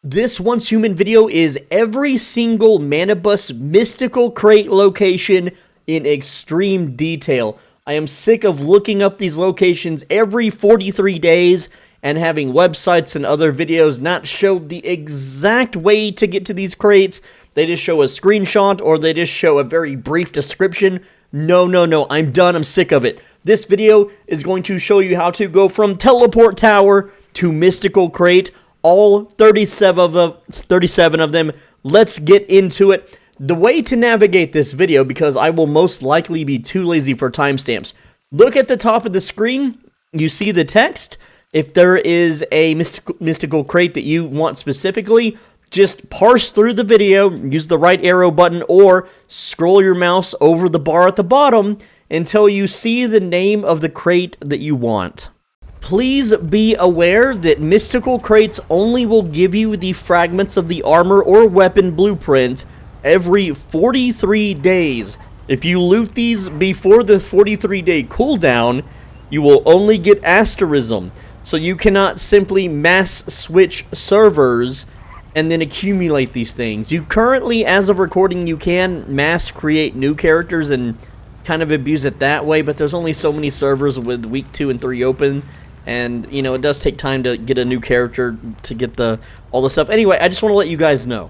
This Once Human video is every single Manibus mystical crate location in extreme detail. I am sick of looking up these locations every 43 days and having websites and other videos not show the exact way to get to these crates. They just show a screenshot or they just show a very brief description. No, I'm done. I'm sick of it. This video is going to show you how to go from teleport tower to mystical crate. All 37 of them. Let's get into it. The way to navigate this video, because I will most likely be too lazy for timestamps, look at the top of the screen. You see the text. If there is a mystical crate that you want specifically, just parse through the video, use the right arrow button, or scroll your mouse over the bar at the bottom until you see the name of the crate that you want. Please be aware that mystical crates only will give you the fragments of the armor or weapon blueprint every 43 days. If you loot these before the 43-day cooldown, you will only get asterism. So you cannot simply mass switch servers and then accumulate these things. You currently, as of recording, you can mass create new characters and kind of abuse it that way, but there's only so many servers with week 2 and 3 open. And, you know, it does take time to get a new character, to get all the stuff. Anyway, I just want to let you guys know.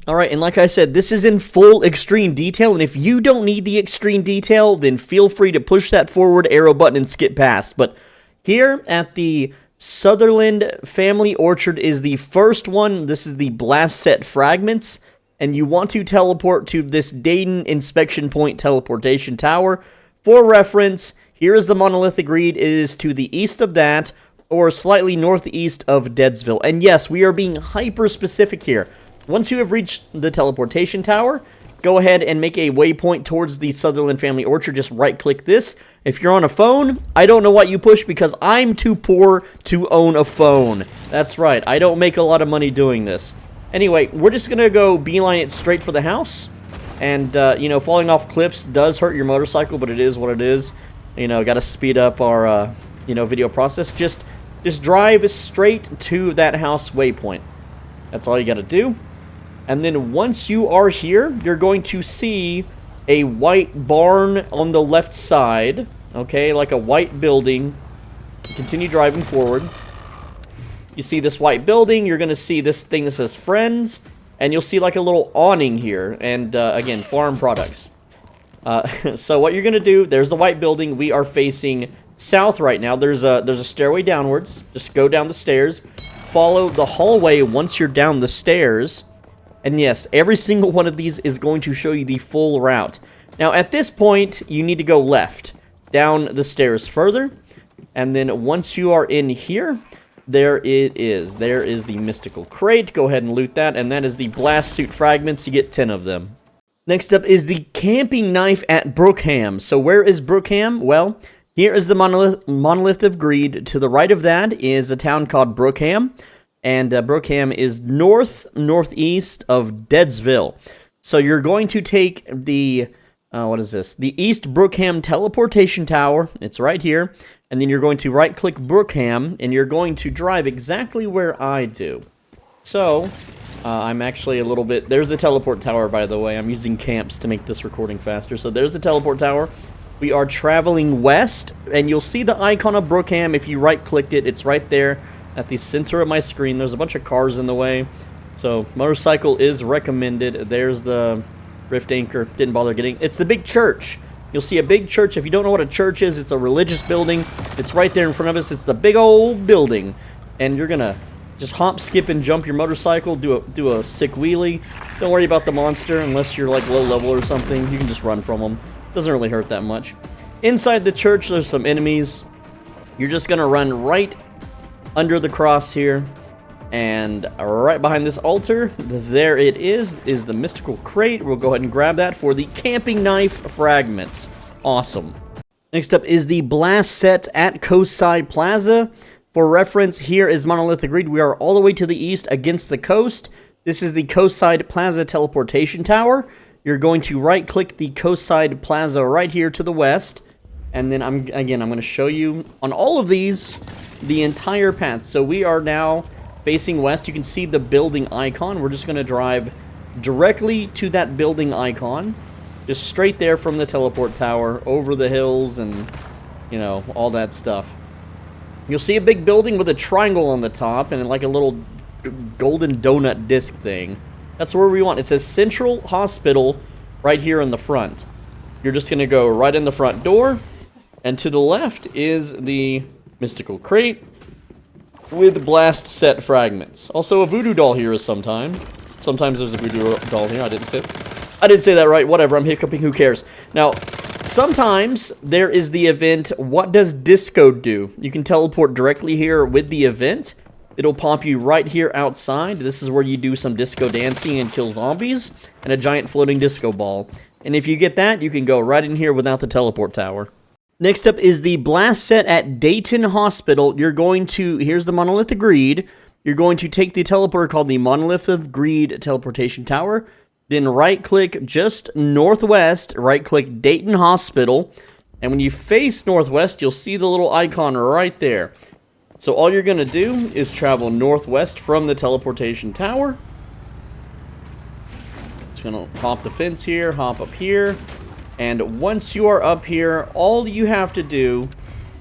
Alright, and like I said, this is in full extreme detail, and if you don't need the extreme detail, then feel free to push that forward arrow button and skip past. But here at the Sutherland Family Orchard is the first one. This is the blast set fragments, and you want to teleport to this Dayton Inspection Point teleportation tower. For reference, here is the monolithic reed. It is to the east of that, or slightly northeast of Deadsville. And yes, we are being hyper-specific here. Once you have reached the teleportation tower, go ahead and make a waypoint towards the Sutherland Family Orchard. Just right-click this. If you're on a phone, I don't know what you push because I'm too poor to own a phone. That's right, I don't make a lot of money doing this. Anyway, we're just going to go beeline it straight for the house. And, you know, falling off cliffs does hurt your motorcycle, but it is what it is. You know, got to speed up our, you know, video process. Just drive straight to that house waypoint. That's all you got to do. And then once you are here, you're going to see a white barn on the left side. Okay, like a white building. Continue driving forward. You see this white building. You're going to see this thing that says friends. And you'll see like a little awning here. And, again, farm products. So what you're going to do, there's the white building. We are facing south right now. There's a stairway downwards. Just go down the stairs. Follow the hallway once you're down the stairs. And yes, every single one of these is going to show you the full route. Now, at this point, you need to go left. Down the stairs further. And then once you are in here, there it is. There is the mystical crate. Go ahead and loot that. And that is the blast suit fragments. You get 10 of them. Next up is the camping knife at Brookham. So where is Brookham? Well, here is the monolith of greed. To the right of that is a town called Brookham. And Brookham is northeast of Deadsville. So you're going to take the, what is this? The East Brookham teleportation tower. It's right here. And then you're going to right-click Brookham, and you're going to drive exactly where I do. So, I'm actually a little bit... There's the teleport tower, by the way. I'm using camps to make this recording faster. So there's the teleport tower. We are traveling west, and you'll see the icon of Brookham. If you right-click it, it's right there at the center of my screen. There's a bunch of cars in the way. So, motorcycle is recommended. There's the Rift Anchor. Didn't bother getting... It's the big church. You'll see a big church. If you don't know what a church is, it's a religious building. It's right there in front of us. It's the big old building. And you're going to just hop, skip, and jump your motorcycle. Do a sick wheelie. Don't worry about the monster unless you're like low level or something. You can just run from them. Doesn't really hurt that much. Inside the church, there's some enemies. You're just going to run right under the cross here. And right behind this altar, there it is the mystical crate. We'll go ahead and grab that for the camping knife fragments. Awesome. Next up is the blast set at Coastside Plaza. For reference, here is monolithic reed. We are all the way to the east against the coast. This is the Coastside Plaza teleportation tower. You're going to right-click the Coastside Plaza right here to the west. And then I'm going to show you on all of these the entire path. So we are now facing west. You can see the building icon. We're just going to drive directly to that building icon. Just straight there from the teleport tower, over the hills and, you know, all that stuff. You'll see a big building with a triangle on the top and like a little golden donut disc thing. That's where we want. It says Central Hospital right here in the front. You're just going to go right in the front door. And to the left is the mystical crate with blast set fragments. Also a voodoo doll here is sometimes. Sometimes there's a voodoo doll here. I didn't say that right. Whatever. I'm hiccuping. Who cares? Now, sometimes there is the event, what does disco do? You can teleport directly here with the event. It'll pop you right here outside. This is where you do some disco dancing and kill zombies and a giant floating disco ball. And if you get that, you can go right in here without the teleport tower. Next up is the blast set at Dayton Hospital. You're going to, here's the Monolith of Greed. You're going to take the teleporter called the Monolith of Greed Teleportation Tower. Then right-click just northwest, right-click Dayton Hospital. And when you face northwest, you'll see the little icon right there. So all you're going to do is travel northwest from the teleportation tower. Just going to hop the fence here, hop up here. And once you are up here, all you have to do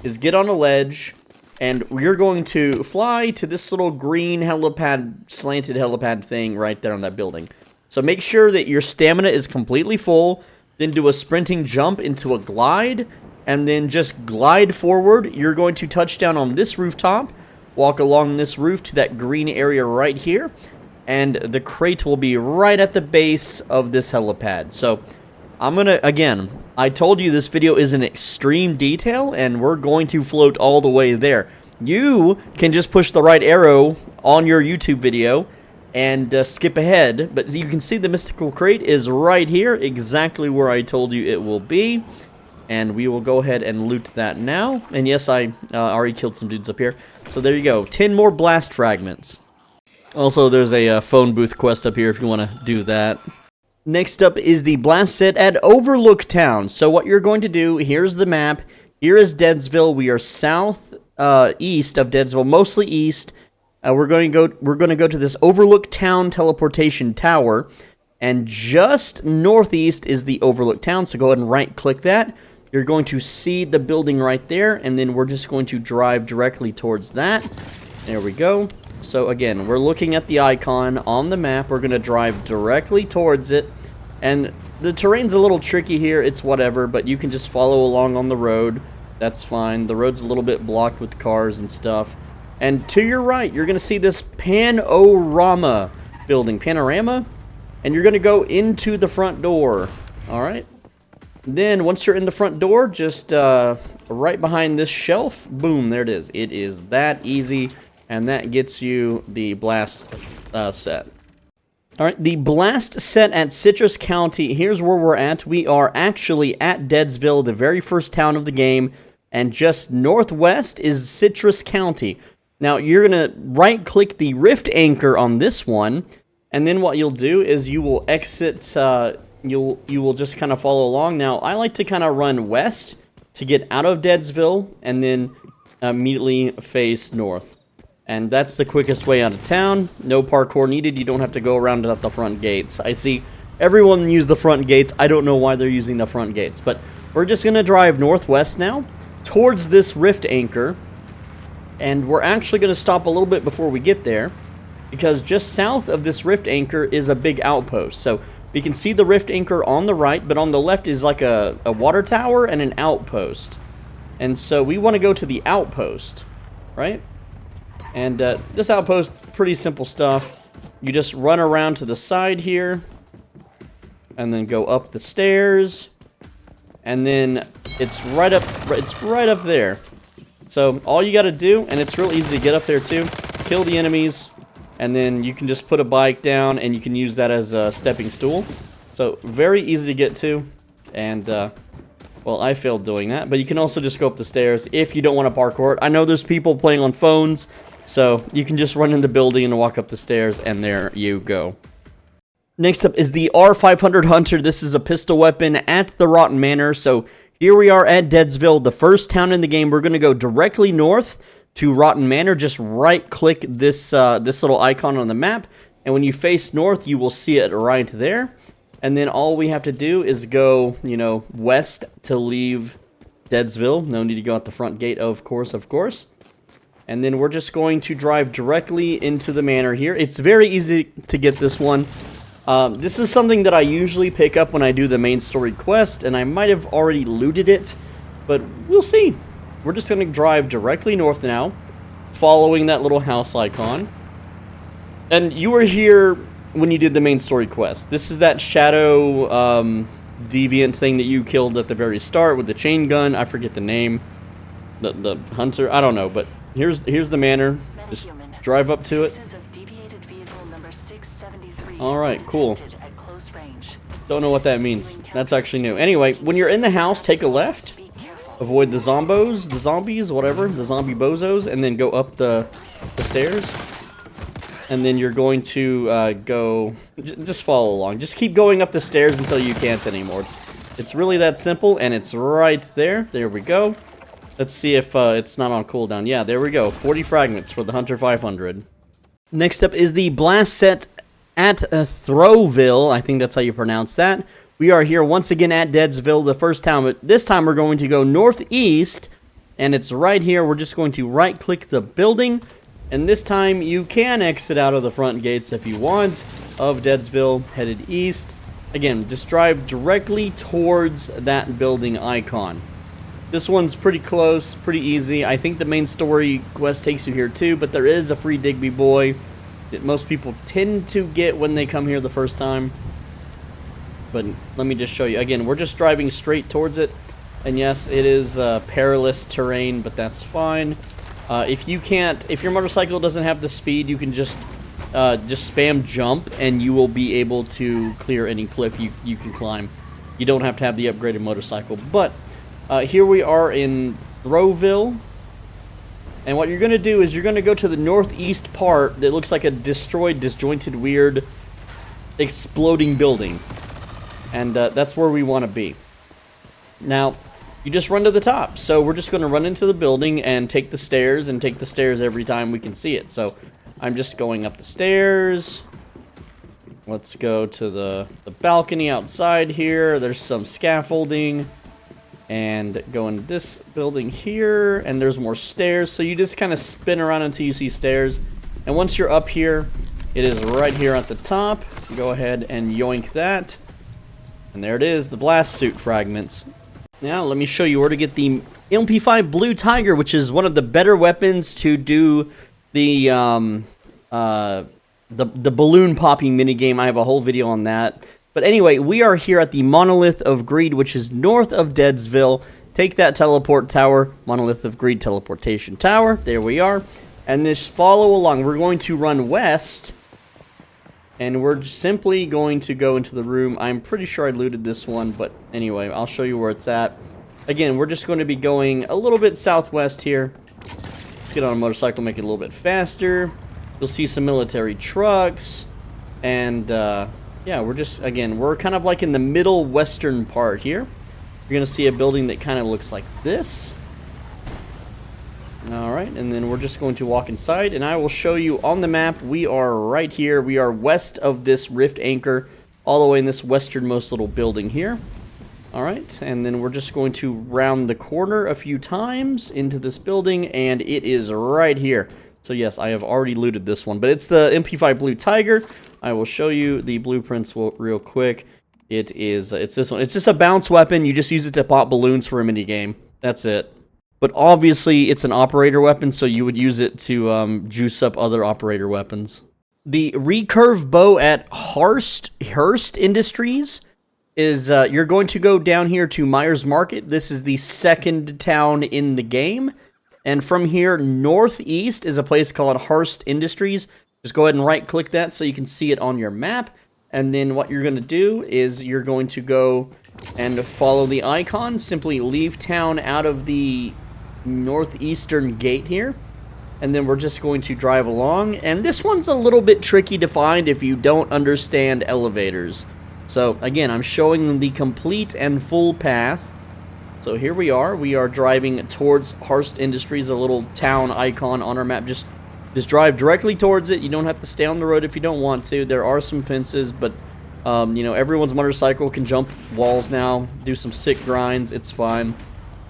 is get on a ledge. And you're going to fly to this little green helipad, slanted helipad thing right there on that building. So make sure that your stamina is completely full. Then do a sprinting jump into a glide. And then just glide forward. You're going to touch down on this rooftop. Walk along this roof to that green area right here. And the crate will be right at the base of this helipad. So I'm going to, again, I told you this video is in extreme detail, and we're going to float all the way there. You can just push the right arrow on your YouTube video and skip ahead, but you can see the mystical crate is right here, exactly where I told you it will be. And we will go ahead and loot that now. And yes, I already killed some dudes up here. So there you go, 10 more blast fragments. Also, there's a phone booth quest up here if you want to do that. Next up is the blast set at Overlook Town. So what you're going to do, here's the map. Here is Deadsville. We are south east of Deadsville, mostly east. We're going to go to this Overlook Town teleportation tower, and just northeast is the Overlook Town. So go ahead and right-click that. You're going to see the building right there, and then we're just going to drive directly towards that. There we go. So again, we're looking at the icon on the map. We're going to drive directly towards it. And the terrain's a little tricky here. It's whatever, but you can just follow along on the road. That's fine. The road's a little bit blocked with cars and stuff. And to your right, you're going to see this panorama building. Panorama? And you're going to go into the front door. All right? Then, once you're in the front door, just right behind this shelf, boom, there it is. It is that easy. And that gets you the blast set. Alright, the blast set at Citrus County. Here's where we're at. We are actually at Deadsville, the very first town of the game. And just northwest is Citrus County. Now, you're going to right-click the rift anchor on this one. And then what you'll do is you will exit, you will just kind of follow along. Now, I like to kind of run west to get out of Deadsville. And then immediately face north. And that's the quickest way out of town. No parkour needed. You don't have to go around at the front gates. I see everyone use the front gates. I don't know why they're using the front gates. But we're just going to drive northwest now towards this rift anchor. And we're actually going to stop a little bit before we get there. Because just south of this rift anchor is a big outpost. So we can see the rift anchor on the right. But on the left is like a water tower and an outpost. And so we want to go to the outpost. Right? And this outpost, pretty simple stuff. You just run around to the side here. And then go up the stairs. And then it's right up there. So all you got to do, and it's real easy to get up there too, kill the enemies. And then you can just put a bike down and you can use that as a stepping stool. So very easy to get to. And, well, I failed doing that. But you can also just go up the stairs if you don't want to parkour it. I know there's people playing on phones. So you can just run in the building and walk up the stairs, and there you go. Next up is the R500 Hunter. This is a pistol weapon at the Rotten Manor. So here we are at Deadsville, the first town in the game. We're going to go directly north. to Rotten Manor, just right-click this this little icon on the map, and when you face north, you will see it right there. And then all we have to do is go, you know, west to leave Deadsville. No need to go out the front gate, of course, of course. And then we're just going to drive directly into the manor here. It's very easy to get this one. This is something that I usually pick up when I do the main story quest, and I might have already looted it, but we'll see. We're just going to drive directly north now, following that little house icon. And you were here when you did the main story quest. This is that shadow deviant thing that you killed at the very start with the chain gun. I forget the name. The hunter. I don't know, but here's the manor. Just drive up to it. Alright, cool. Don't know what that means. That's actually new. Anyway, when you're in the house, take a left. Avoid the zombies, whatever. The zombie bozos. And then go up the stairs. And then you're going to go... Just follow along. Just keep going up the stairs until you can't anymore. It's really that simple, and it's right there. There we go. Let's see if it's not on cooldown. Yeah, there we go. 40 fragments for the Hunter 500. Next up is the blast set at Throwville. I think that's how you pronounce that. We are here once again at Deadsville, the first town, but this time we're going to go northeast, and it's right here. We're just going to right-click the building, and this time you can exit out of the front gates if you want of Deadsville, headed east. Again, just drive directly towards that building icon. This one's pretty close, pretty easy. I think the main story quest takes you here too, but there is a free Digby boy that most people tend to get when they come here the first time. But let me just show you. Again, we're just driving straight towards it. And yes, it is perilous terrain, but that's fine. If your motorcycle doesn't have the speed, you can just spam jump, and you will be able to clear any cliff you can climb. You don't have to have the upgraded motorcycle. But here we are in Throwville. And what you're going to do is you're going to go to the northeast part that looks like a destroyed, disjointed, weird, exploding building. And that's where we want to be. Now, you just run to the top. So we're just going to run into the building and take the stairs every time we can see it. So I'm just going up the stairs. Let's go to the balcony outside here. There's some scaffolding. And go into this building here, and there's more stairs. So you just kind of spin around until you see stairs. And once you're up here, it is right here at the top. Go ahead and yoink that. And there it is, the blast suit fragments. Now, let me show you where to get the MP5 Blue Tiger, which is one of the better weapons to do the balloon popping minigame. I have a whole video on that. But anyway, we are here at the Monolith of Greed, which is north of Deadsville. Take that teleport tower, Monolith of Greed teleportation tower. There we are. And just follow along. We're going to run west. And we're simply going to go into the room. I'm pretty sure I looted this one, but anyway, I'll show you where it's at. Again, we're just going to be going a little bit southwest here. Let's get on a motorcycle, make it a little bit faster. You'll see some military trucks. And, yeah, we're kind of like in the middle western part here. You're going to see a building that kind of looks like this. Alright, and then we're just going to walk inside, and I will show you on the map. We are right here. We are west of this rift anchor, all the way in this westernmost little building here. Alright, and then we're just going to round the corner a few times into this building, and it is right here. So yes, I have already looted this one, but it's the MP5 Blue Tiger. I will show you the blueprints real quick. It's this one. It's just a bounce weapon. You just use it to pop balloons for a minigame. That's it. But obviously, it's an operator weapon, so you would use it to juice up other operator weapons. The recurve bow at Hearst Industries is, you're going to go down here to Myers Market. This is the second town in the game. And from here, northeast is a place called Hearst Industries. Just go ahead and right-click that so you can see it on your map. And then what you're going to do is you're going to go and follow the icon. Simply leave town out of the northeastern gate here. And then we're just going to drive along. And this one's a little bit tricky to find if you don't understand elevators. So, again, I'm showing the complete and full path. So here we are. We are driving towards Hearst Industries, a little town icon on our map. Just drive directly towards it. You don't have to stay on the road if you don't want to. There are some fences, but you know, everyone's motorcycle can jump walls now, do some sick grinds. It's fine.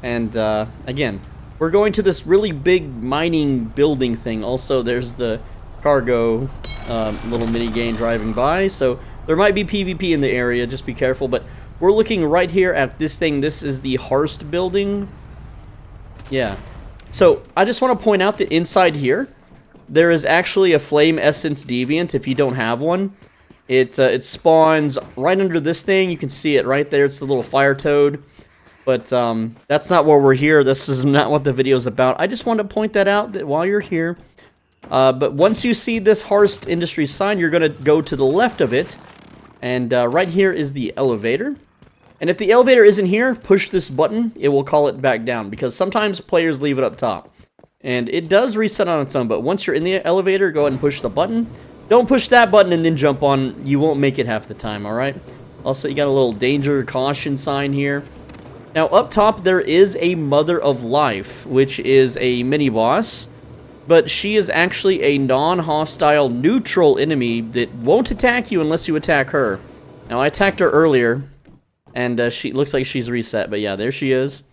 And again, we're going to this really big mining building thing. Also, there's the cargo little mini game driving by. So there might be PvP in the area. Just be careful. But we're looking right here at this thing. This is the Hearst building. Yeah. So I just want to point out that inside here, there is actually a Flame Essence Deviant if you don't have one. It spawns right under this thing. You can see it right there. It's the little fire toad. But that's not where we're here. This is not what the video is about. I just want to point that out that while you're here. But once you see this Hearst Industries sign, you're going to go to the left of it. And right here is the elevator. And if the elevator isn't here, push this button. It will call it back down. Because sometimes players leave it up top. And it does reset on its own. But once you're in the elevator, go ahead and push the button. Don't push that button and then jump on. You won't make it half the time, alright? Also, you got a little danger caution sign here. Now, up top, there is a Mother of Life, which is a mini-boss. But she is actually a non-hostile neutral enemy that won't attack you unless you attack her. Now, I attacked her earlier, and she looks like she's reset. But yeah, there she is.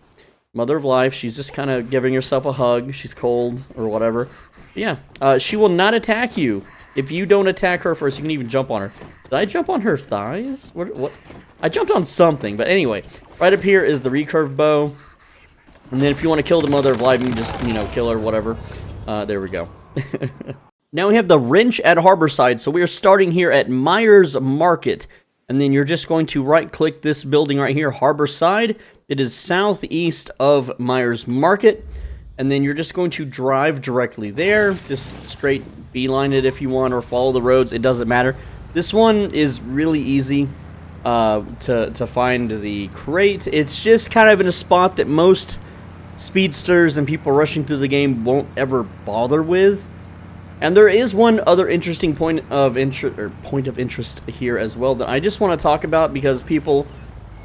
Mother of Life. She's just kind of giving herself a hug. She's cold or whatever. But yeah, she will not attack you. If you don't attack her first, you can even jump on her. Did I jump on her thighs? What? I jumped on something, but anyway. Right up here is the recurve bow. And then if you want to kill the Mother of Life, you can just, you know, kill her, whatever. There we go. Now we have the wrench at Harborside. So we are starting here at Myers Market. And then you're just going to right-click this building right here, Harborside. It is southeast of Myers Market. And then you're just going to drive directly there. Just straight beeline it if you want, or follow the roads. It doesn't matter. This one is really easy to find the crate. It's just kind of in a spot that most speedsters and people rushing through the game won't ever bother with. And there is one other interesting point of interest here as well that I just want to talk about because people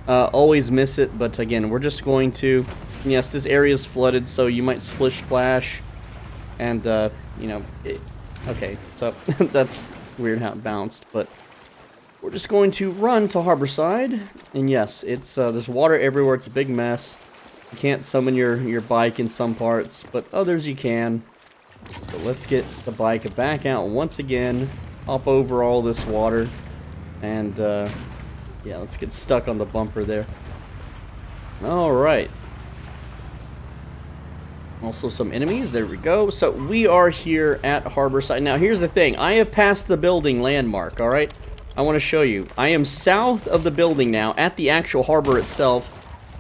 always miss it. But again, we're just going to... Yes, this area is flooded, so you might splish splash, and you know, okay, so that's weird how it bounced, but we're just going to run to Harborside, and yes, it's there's water everywhere. It's a big mess. You can't summon your bike in some parts, but others you can. So let's get the bike back out once again, hop over all this water, and yeah, let's get stuck on the bumper there. All right. Also some enemies. There we go. So we are here at Harborside. Now here's the thing. I have passed the building landmark, alright? I want to show you. I am south of the building now, at the actual harbor itself,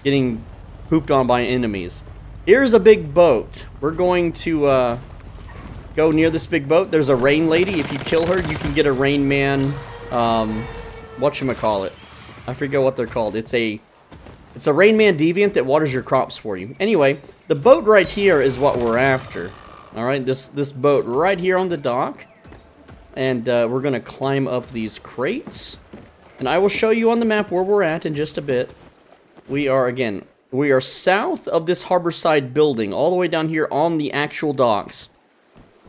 getting pooped on by enemies. Here's a big boat. We're going to go near this big boat. There's a rain lady. If you kill her, you can get a Rain Man, whatchamacallit. I forget what they're called. It's a Rain Man deviant that waters your crops for you. Anyway, the boat right here is what we're after. Alright, this boat right here on the dock. And we're going to climb up these crates. And I will show you on the map where we're at in just a bit. We are south of this Harborside building, all the way down here on the actual docks.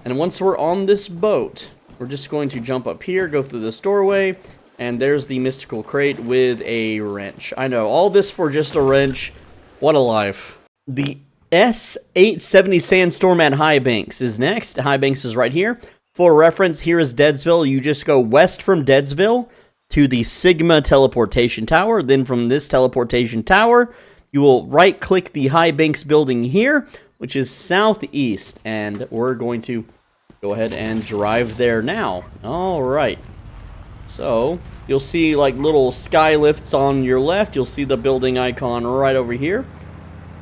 And once we're on this boat, we're just going to jump up here, go through this doorway. And there's the mystical crate with a wrench. I know, all this for just a wrench. What a life. The S870 Sandstorm at High Banks is next. High Banks is right here. For reference, here is Deadsville. You just go west from Deadsville to the Sigma teleportation tower. Then from this teleportation tower, you will right-click the High Banks building here, which is southeast. And we're going to go ahead and drive there now. All right. So, you'll see like little sky lifts on your left. You'll see the building icon right over here.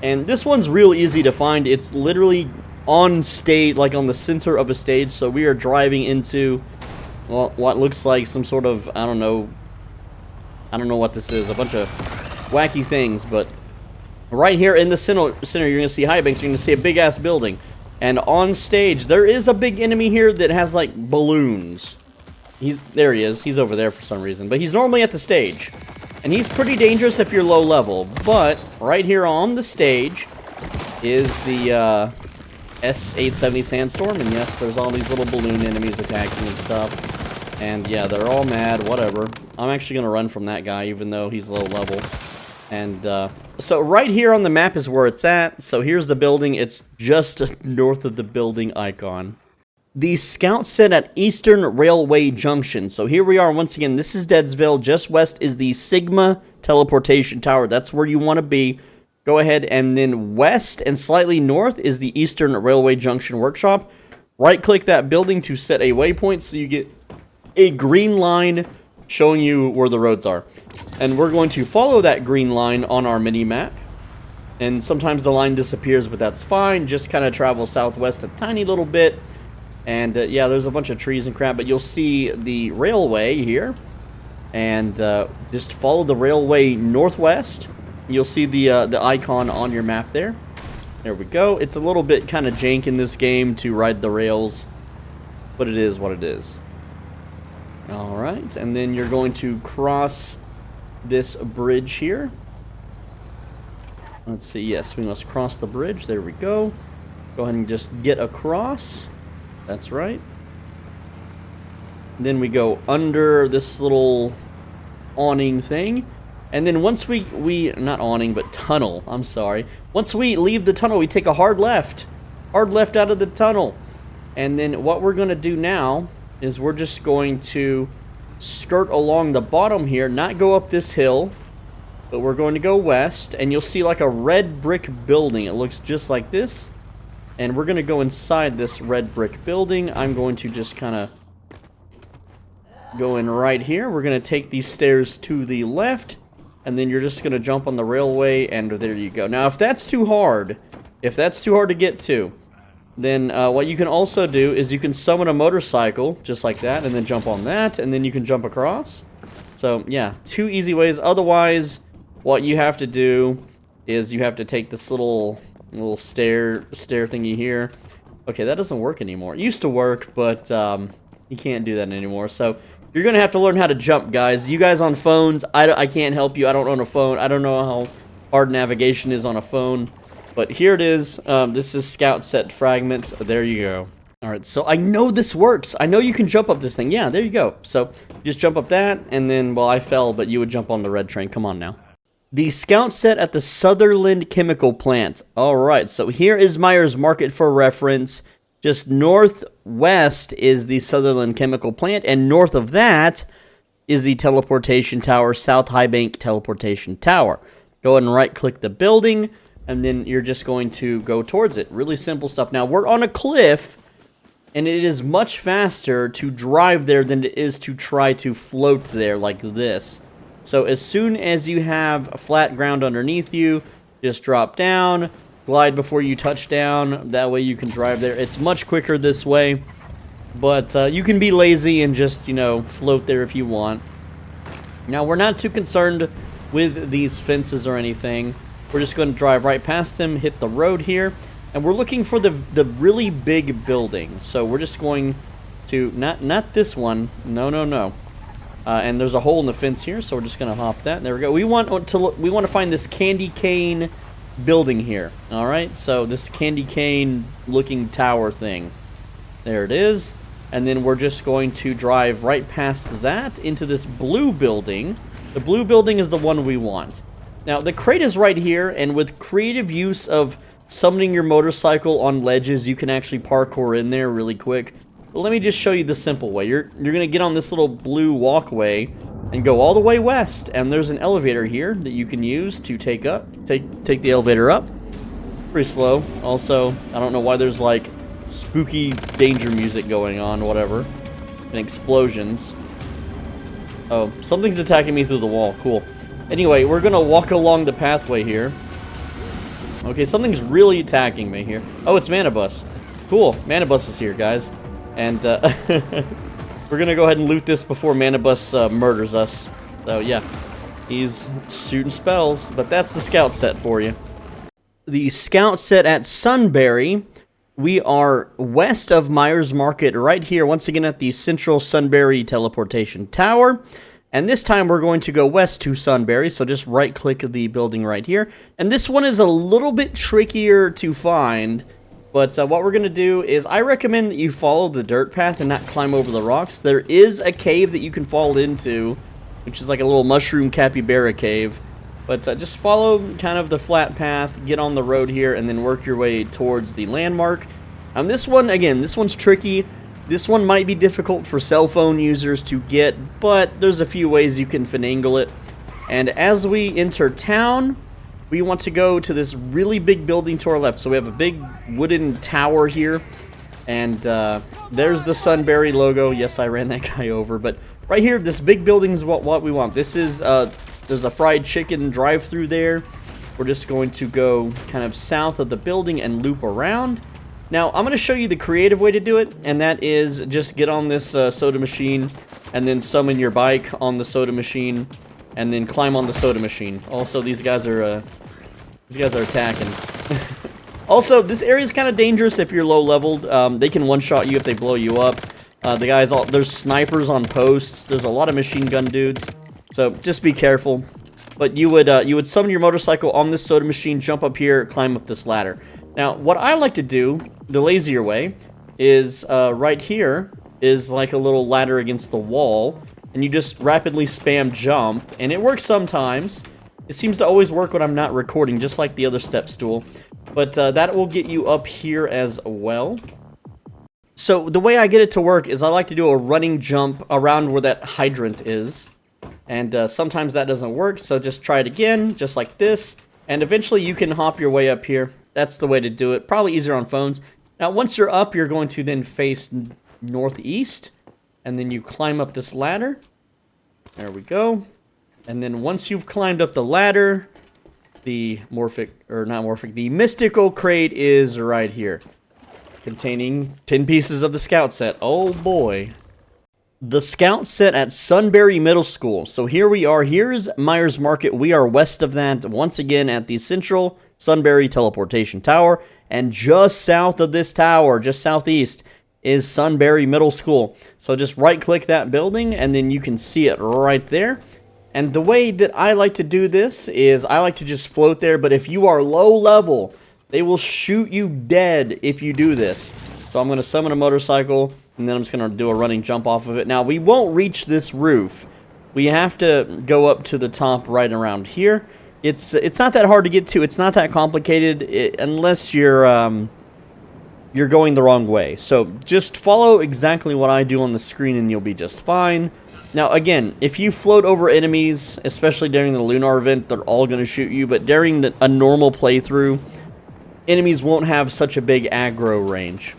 And this one's real easy to find. It's literally on stage, like on the center of a stage. So we are driving into, well, what looks like some sort of, I don't know what this is. A bunch of wacky things. But right here in the center you're going to see High Banks. You're going to see a big-ass building. And on stage, there is a big enemy here that has like balloons. There he is. He's over there for some reason. But he's normally at the stage. And he's pretty dangerous if you're low level. But right here on the stage is the S-870 Sandstorm. And yes, there's all these little balloon enemies attacking and stuff. And yeah, they're all mad, whatever. I'm actually going to run from that guy, even though he's low level. And so right here on the map is where it's at. So here's the building. It's just north of the building icon. The scout set at Eastern Railway Junction. So here we are once again. This is Deadsville. Just west is the Sigma Teleportation Tower. That's where you want to be. Go ahead, and then west and slightly north is the Eastern Railway Junction Workshop. Right-click that building to set a waypoint so you get a green line showing you where the roads are. And we're going to follow that green line on our mini-map. And sometimes the line disappears, but that's fine. Just kind of travel southwest a tiny little bit. And yeah, there's a bunch of trees and crap, but you'll see the railway here. And just follow the railway northwest. You'll see the icon on your map there. There we go. It's a little bit kind of jank in this game to ride the rails, but it is what it is. Alright, and then you're going to cross this bridge here. Let's see, yes, we must cross the bridge. There we go. Go ahead and just get across. That's right. Then we go under this little awning thing. And then once we not awning, but tunnel, I'm sorry. Once we leave the tunnel, we take a hard left. Hard left out of the tunnel. And then what we're going to do now is we're just going to skirt along the bottom here, not go up this hill, but we're going to go west, and you'll see like a red brick building. It looks just like this. And we're going to go inside this red brick building. I'm going to just kind of go in right here. We're going to take these stairs to the left, and then you're just going to jump on the railway, and there you go. Now, if that's too hard to get to, then what you can also do is you can summon a motorcycle, just like that, and then jump on that, and then you can jump across. So, yeah, 2 easy ways. Otherwise, what you have to do is you have to take this little stair thingy here. Okay, that doesn't work anymore. It used to work, but you can't do that anymore. So you're gonna have to learn how to jump, guys. You guys on phones, I can't help you. I don't own a phone. I don't know how hard navigation is on a phone, but here it is. This is scout set fragments. There you go. All right, so I know this works. I know you can jump up this thing. Yeah, there you go. So just jump up that, and then, well, I fell, but you would jump on the red train. Come on now. The scout set at the Sutherland Chemical Plant. Alright, so here is Myers Market for reference. Just northwest is the Sutherland Chemical Plant, and north of that is the Teleportation Tower, South High Bank Teleportation Tower. Go ahead and right-click the building, and then you're just going to go towards it. Really simple stuff. Now, we're on a cliff, and it is much faster to drive there than it is to try to float there like this. So as soon as you have flat ground underneath you, just drop down, glide before you touch down. That way you can drive there. It's much quicker this way, but you can be lazy and just, you know, float there if you want. Now, we're not too concerned with these fences or anything. We're just going to drive right past them, hit the road here, and we're looking for the really big building. So we're just going to, not this one, no. And there's a hole in the fence here, so we're just gonna hop that. There we go. We want to find this candy cane building here. All right, so this candy cane looking tower thing. There it is. And then we're just going to drive right past that into this blue building. The blue building is the one we want. Now the crate is right here, and with creative use of summoning your motorcycle on ledges, you can actually parkour in there really quick. But let me just show you the simple way. You're gonna get on this little blue walkway and go all the way west, and there's an elevator here that you can use to take the elevator up. Pretty slow. Also, I don't know why there's like spooky danger music going on, whatever, and explosions. Oh, something's attacking me through the wall. Cool. Anyway, we're gonna walk along the pathway here. Okay, something's really attacking me here. Oh, it's Manibus. Cool, Manibus is here, guys. And we're gonna go ahead and loot this before Manibus murders us. So yeah, he's shooting spells, but that's the scout set for you. The scout set at Sunbury. We are west of Myers Market, right here, once again at the Central Sunbury Teleportation Tower. And this time we're going to go west to Sunbury, so just right-click the building right here. And this one is a little bit trickier to find, but what we're going to do is I recommend that you follow the dirt path and not climb over the rocks. There is a cave that you can fall into, which is like a little mushroom capybara cave. But just follow kind of the flat path, get on the road here, and then work your way towards the landmark. This one, again, this one's tricky. This one might be difficult for cell phone users to get, but there's a few ways you can finagle it. And as we enter town, we want to go to this really big building to our left. So we have a big wooden tower here, and there's the Sunbury logo. Yes, I ran that guy over, but right here, this big building is what we want. This is, there's a fried chicken drive-thru there. We're just going to go kind of south of the building and loop around. Now, I'm going to show you the creative way to do it, and that is just get on this soda machine, and then summon your bike on the soda machine, and then climb on the soda machine. Also, these guys are attacking. Also, this area is kind of dangerous if you're low-leveled. They can one-shot you if they blow you up. There's snipers on posts. There's a lot of machine gun dudes, so just be careful. But you would summon your motorcycle on this soda machine, jump up here, climb up this ladder. Now, what I like to do, the lazier way, is right here is like a little ladder against the wall, and you just rapidly spam jump, and it works sometimes. It seems to always work when I'm not recording, just like the other step stool. But that will get you up here as well. So the way I get it to work is I like to do a running jump around where that hydrant is. And sometimes that doesn't work, so just try it again, just like this. And eventually you can hop your way up here. That's the way to do it. Probably easier on phones. Now, once you're up, you're going to then face northeast. And then you climb up this ladder. There we go. And then once you've climbed up the ladder, the mystical crate is right here. Containing 10 pieces of the scout set. Oh boy. The scout set at Sunbury Middle School. So here we are. Here's Myers Market. We are west of that. Once again at the central Sunbury teleportation tower. And just south of this tower, just southeast, is Sunbury Middle School. So just right click that building and then you can see it right there. And the way that I like to do this is I like to just float there. But if you are low level, they will shoot you dead if you do this. So I'm going to summon a motorcycle, and then I'm just going to do a running jump off of it. Now, we won't reach this roof. We have to go up to the top right around here. It's not that hard to get to. It's not that complicated unless you're going the wrong way. So just follow exactly what I do on the screen, and you'll be just fine. Now, again, if you float over enemies, especially during the lunar event, they're all going to shoot you. But during a normal playthrough, enemies won't have such a big aggro range.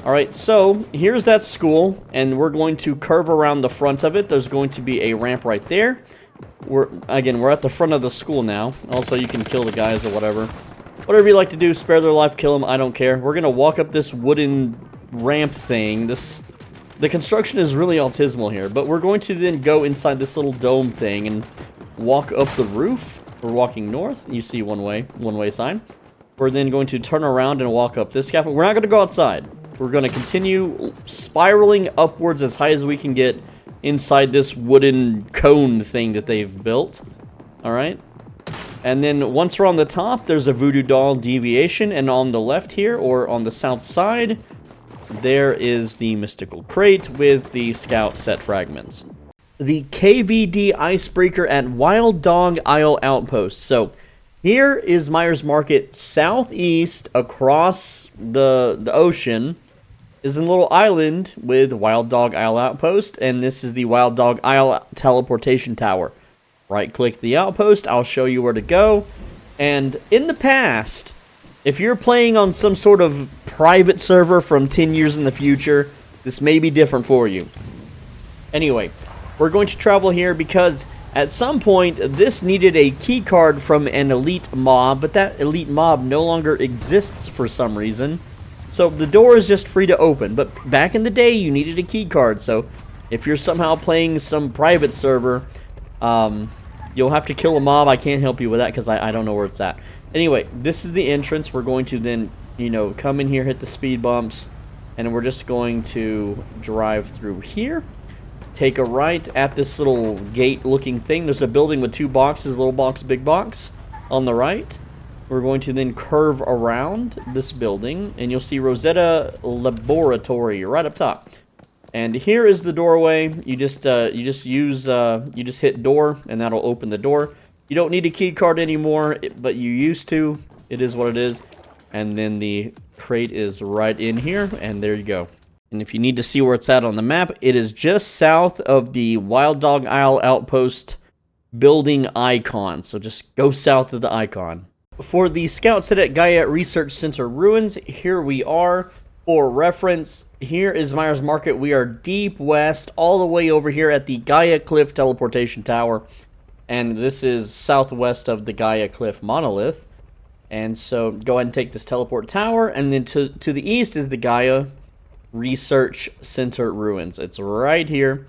Alright, so here's that school, and we're going to curve around the front of it. There's going to be a ramp right there. We're at the front of the school now. Also, you can kill the guys or whatever. Whatever you like to do, spare their life, kill them, I don't care. We're going to walk up this wooden ramp thing. The construction is really autismal here, but we're going to then go inside this little dome thing and walk up the roof. We're walking north. You see one-way sign. We're then going to turn around and walk up this scaffold. We're not going to go outside. We're going to continue spiraling upwards as high as we can get inside this wooden cone thing that they've built. Alright? And then once we're on the top, there's a voodoo doll deviation. And on the left here, or on the south side, there is the mystical crate with the scout set fragments. The KVD icebreaker at Wild Dog Isle Outpost. So, here is Myers Market southeast across the ocean. Is a little island with Wild Dog Isle Outpost, and this is the Wild Dog Isle teleportation tower. Right-click the outpost, I'll show you where to go. And in the past, if you're playing on some sort of private server from 10 years in the future, this may be different for you. Anyway, we're going to travel here because at some point, this needed a key card from an elite mob, but that elite mob no longer exists for some reason. So the door is just free to open, but back in the day, you needed a key card. So if you're somehow playing some private server, you'll have to kill a mob. I can't help you with that because I don't know where it's at. Anyway, this is the entrance. We're going to then, come in here, hit the speed bumps, and we're just going to drive through here. take a right at this little gate-looking thing. There's a building with 2 boxes, little box, big box, on the right. We're going to then curve around this building, and you'll see Rosetta Laboratory right up top. And here is the doorway. You just hit door, and that'll open the door. You don't need a key card anymore, but you used to. It is what it is. And then the crate is right in here, and there you go. And if you need to see where it's at on the map, it is just south of the Wild Dog Isle Outpost building icon. So just go south of the icon. For the scout set at Gaia Research Center Ruins, here we are. For reference, here is Myers Market. We are deep west, all the way over here at the Gaia Cliff Teleportation Tower. And this is southwest of the Gaia Cliff Monolith. And so go ahead and take this teleport tower. And then to the east is the Gaia Research Center Ruins. It's right here.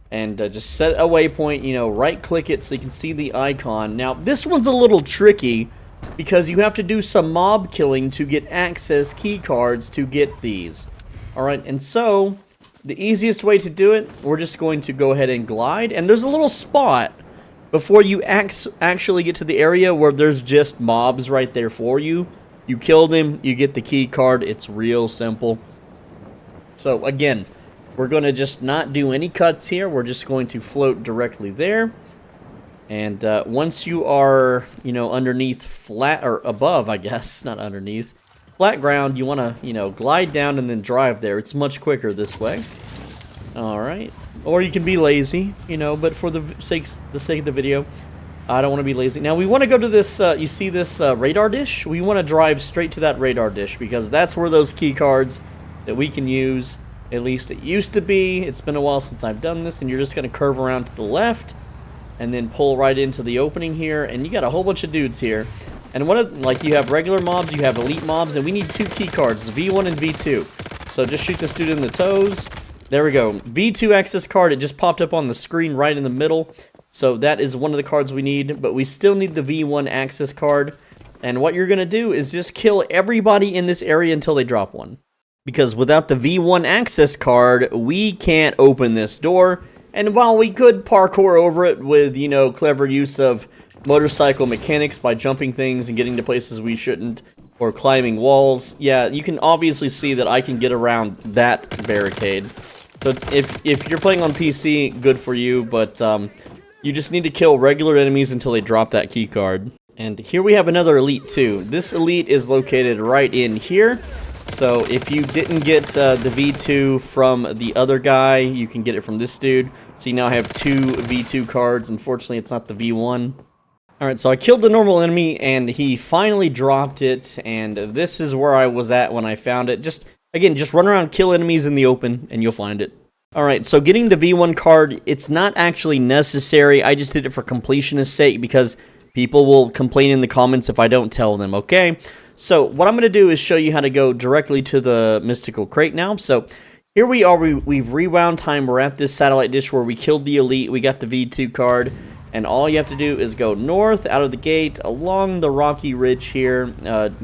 And just set a waypoint, you know, right-click it so you can see the icon. Now, this one's a little tricky, because you have to do some mob killing to get access key cards to get these. Alright, and so, the easiest way to do it, we're just going to go ahead and glide. And there's a little spot before you actually get to the area where there's just mobs right there for you. You kill them, you get the key card. It's real simple. So, again, we're going to just not do any cuts here. We're just going to float directly there. And once you are, you know, underneath flat, or above, I guess, not underneath, flat ground, you want to, you know, glide down and then drive there. It's much quicker this way. Alright. Or you can be lazy, you know, but for the sake of the video, I don't want to be lazy. Now, we want to go to this, you see this radar dish? We want to drive straight to that radar dish, because that's where those key cards that we can use, at least it used to be. It's been a while since I've done this, and you're just going to curve around to the left. And then pull right into the opening here, and you got a whole bunch of dudes here. And like, you have regular mobs, you have elite mobs, and we need 2 key cards, V1 and V2. So just shoot this dude in the toes. There we go. V2 access card, it just popped up on the screen right in the middle. So that is one of the cards we need, but we still need the V1 access card. And what you're going to do is just kill everybody in this area until they drop one. Because without the V1 access card, we can't open this door. And while we could parkour over it with, you know, clever use of motorcycle mechanics by jumping things and getting to places we shouldn't, or climbing walls, yeah, you can obviously see that I can get around that barricade. So if you're playing on PC, good for you, but you just need to kill regular enemies until they drop that key card. And here we have another elite too. This elite is located right in here. So if you didn't get the V2 from the other guy, you can get it from this dude. So you now have 2 V2 cards. Unfortunately, it's not the V1. Alright, so I killed the normal enemy, and he finally dropped it. And this is where I was at when I found it. Just run around, kill enemies in the open, and you'll find it. Alright, so getting the V1 card, it's not actually necessary. I just did it for completionist's sake, because people will complain in the comments if I don't tell them, okay? So what I'm going to do is show you how to go directly to the mystical crate now. So here we are, we've rewound time, we're at this satellite dish where we killed the elite, we got the V2 card, and all you have to do is go north, out of the gate, along the rocky ridge here,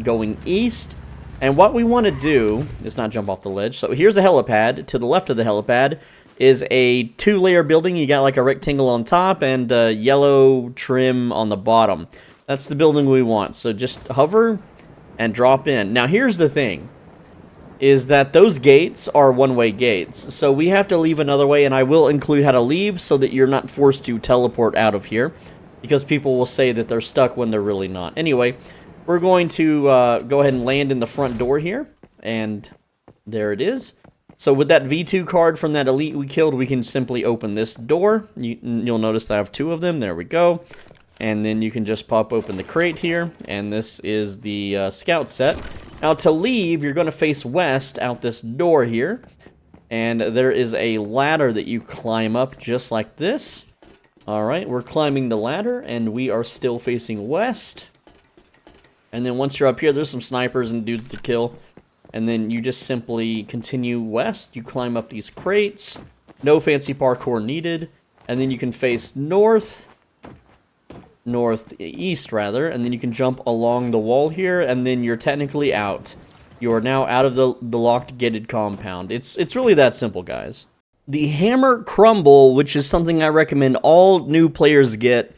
going east. And what we want to do is not jump off the ledge. So here's a helipad. To the left of the helipad is a 2-layer building. You got like a rectangle on top and yellow trim on the bottom. That's the building we want. So just hover and drop in. Now here's the thing, is that those gates are one-way gates. So we have to leave another way, and I will include how to leave so that you're not forced to teleport out of here, because people will say that they're stuck when they're really not. Anyway, we're going to go ahead and land in the front door here, and there it is. So with that V2 card from that elite we killed, we can simply open this door. You'll notice that I have 2 of them. There we go. And then you can just pop open the crate here, and this is the scout set. Now to leave, you're going to face west out this door here, and there is a ladder that you climb up just like this. Alright, we're climbing the ladder, and we are still facing west. And then once you're up here, there's some snipers and dudes to kill. And then you just simply continue west. You climb up these crates. No fancy parkour needed. And then you can face northeast rather, and then you can jump along the wall here, and then you're technically out. You are now out of the locked gated compound. It's really that simple, guys. The hammer crumble, which is something I recommend all new players get,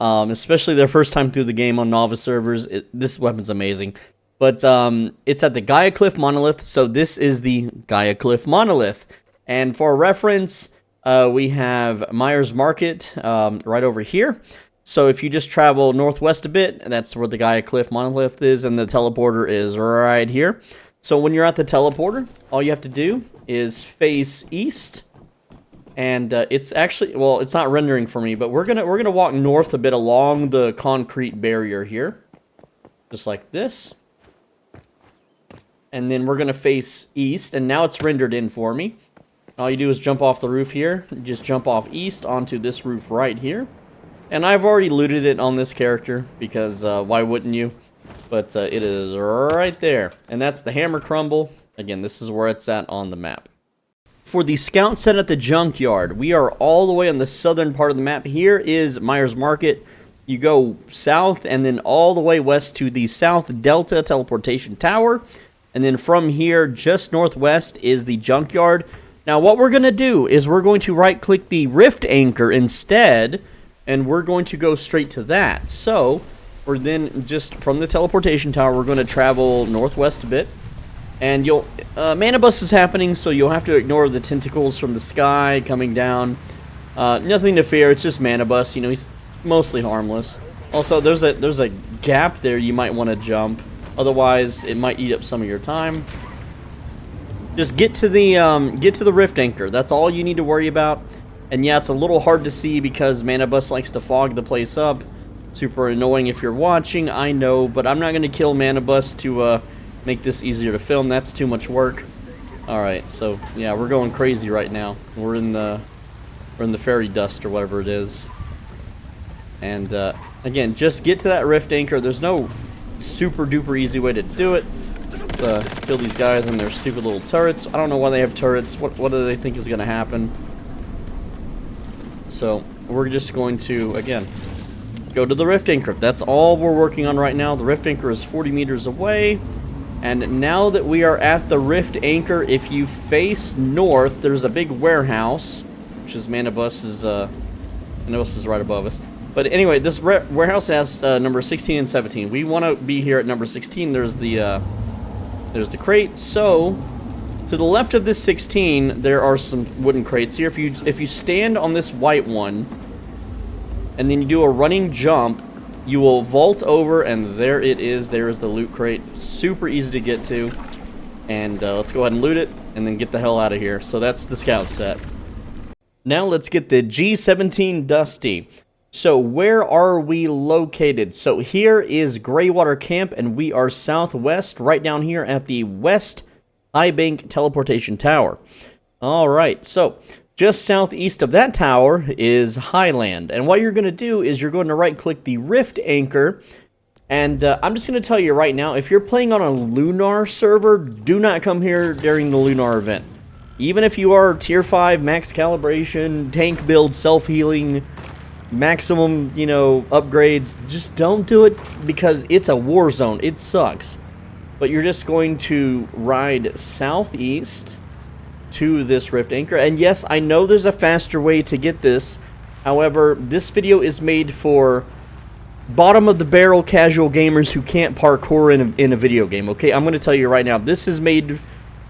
especially their first time through the game on novice servers. This weapon's amazing. But it's at the Gaia Cliff Monolith, so this is the Gaia Cliff Monolith. And for reference, we have Myers Market right over here. So if you just travel northwest a bit, that's where the Gaia Cliff Monolith is, and the teleporter is right here. So when you're at the teleporter, all you have to do is face east. And it's actually, well, it's not rendering for me, but we're gonna walk north a bit along the concrete barrier here. Just like this. And then we're gonna face east, and now it's rendered in for me. All you do is jump off the roof here. Just jump off east onto this roof right here. And I've already looted it on this character, because why wouldn't you? But it is right there. And that's the Hammer Crumble. Again, this is where it's at on the map. For the scout set at the junkyard, we are all the way on the southern part of the map. Here is Myers Market. You go south and then all the way west to the South Delta Teleportation Tower. And then from here, just northwest, is the junkyard. Now, what we're going to do is we're going to right-click the Rift Anchor instead, and we're going to go straight to that. So, we're then just from the teleportation tower, we're going to travel northwest a bit. And you'll, Manibus is happening, so you'll have to ignore the tentacles from the sky coming down. Nothing to fear, it's just Manibus, you know, he's mostly harmless. Also, there's a gap there you might want to jump, otherwise it might eat up some of your time. Just get to the Rift Anchor, that's all you need to worry about. And yeah, it's a little hard to see because Manibus likes to fog the place up. Super annoying if you're watching, I know, but I'm not going to kill Manibus to make this easier to film. That's too much work. Alright, so yeah, we're going crazy right now. We're in the fairy dust or whatever it is. And again, just get to that Rift Anchor. There's no super duper easy way to do it. Let's kill these guys and their stupid little turrets. I don't know why they have turrets. What do they think is going to happen? So we're just going to, again, go to the Rift Anchor. That's all we're working on right now. The Rift Anchor is 40 meters away. And now that we are at the Rift Anchor, if you face north, there's a big warehouse, which is Manibus is right above us. But anyway, this warehouse has number 16 and 17. We want to be here at number 16. There's the crate. So to the left of this 16, there are some wooden crates here. If you stand on this white one, and then you do a running jump, you will vault over, and there it is. There is the loot crate. Super easy to get to. And let's go ahead and loot it, and then get the hell out of here. So that's the scout set. Now let's get the G17 Dusty. So where are we located? So here is Greywater Camp, and we are southwest, right down here at the West High Bank Teleportation Tower. Alright, so just southeast of that tower is Highland. And what you're going to do is you're going to right-click the Rift Anchor. And I'm just going to tell you right now, if you're playing on a Lunar server, do not come here during the Lunar event. Even if you are Tier 5, max calibration, tank build, self-healing, maximum, you know, upgrades, just don't do it because it's a war zone. It sucks. But you're just going to ride southeast to this Rift Anchor. And yes, I know there's a faster way to get this. However, this video is made for bottom of the barrel casual gamers who can't parkour in a video game, okay? I'm going to tell you right now, this is made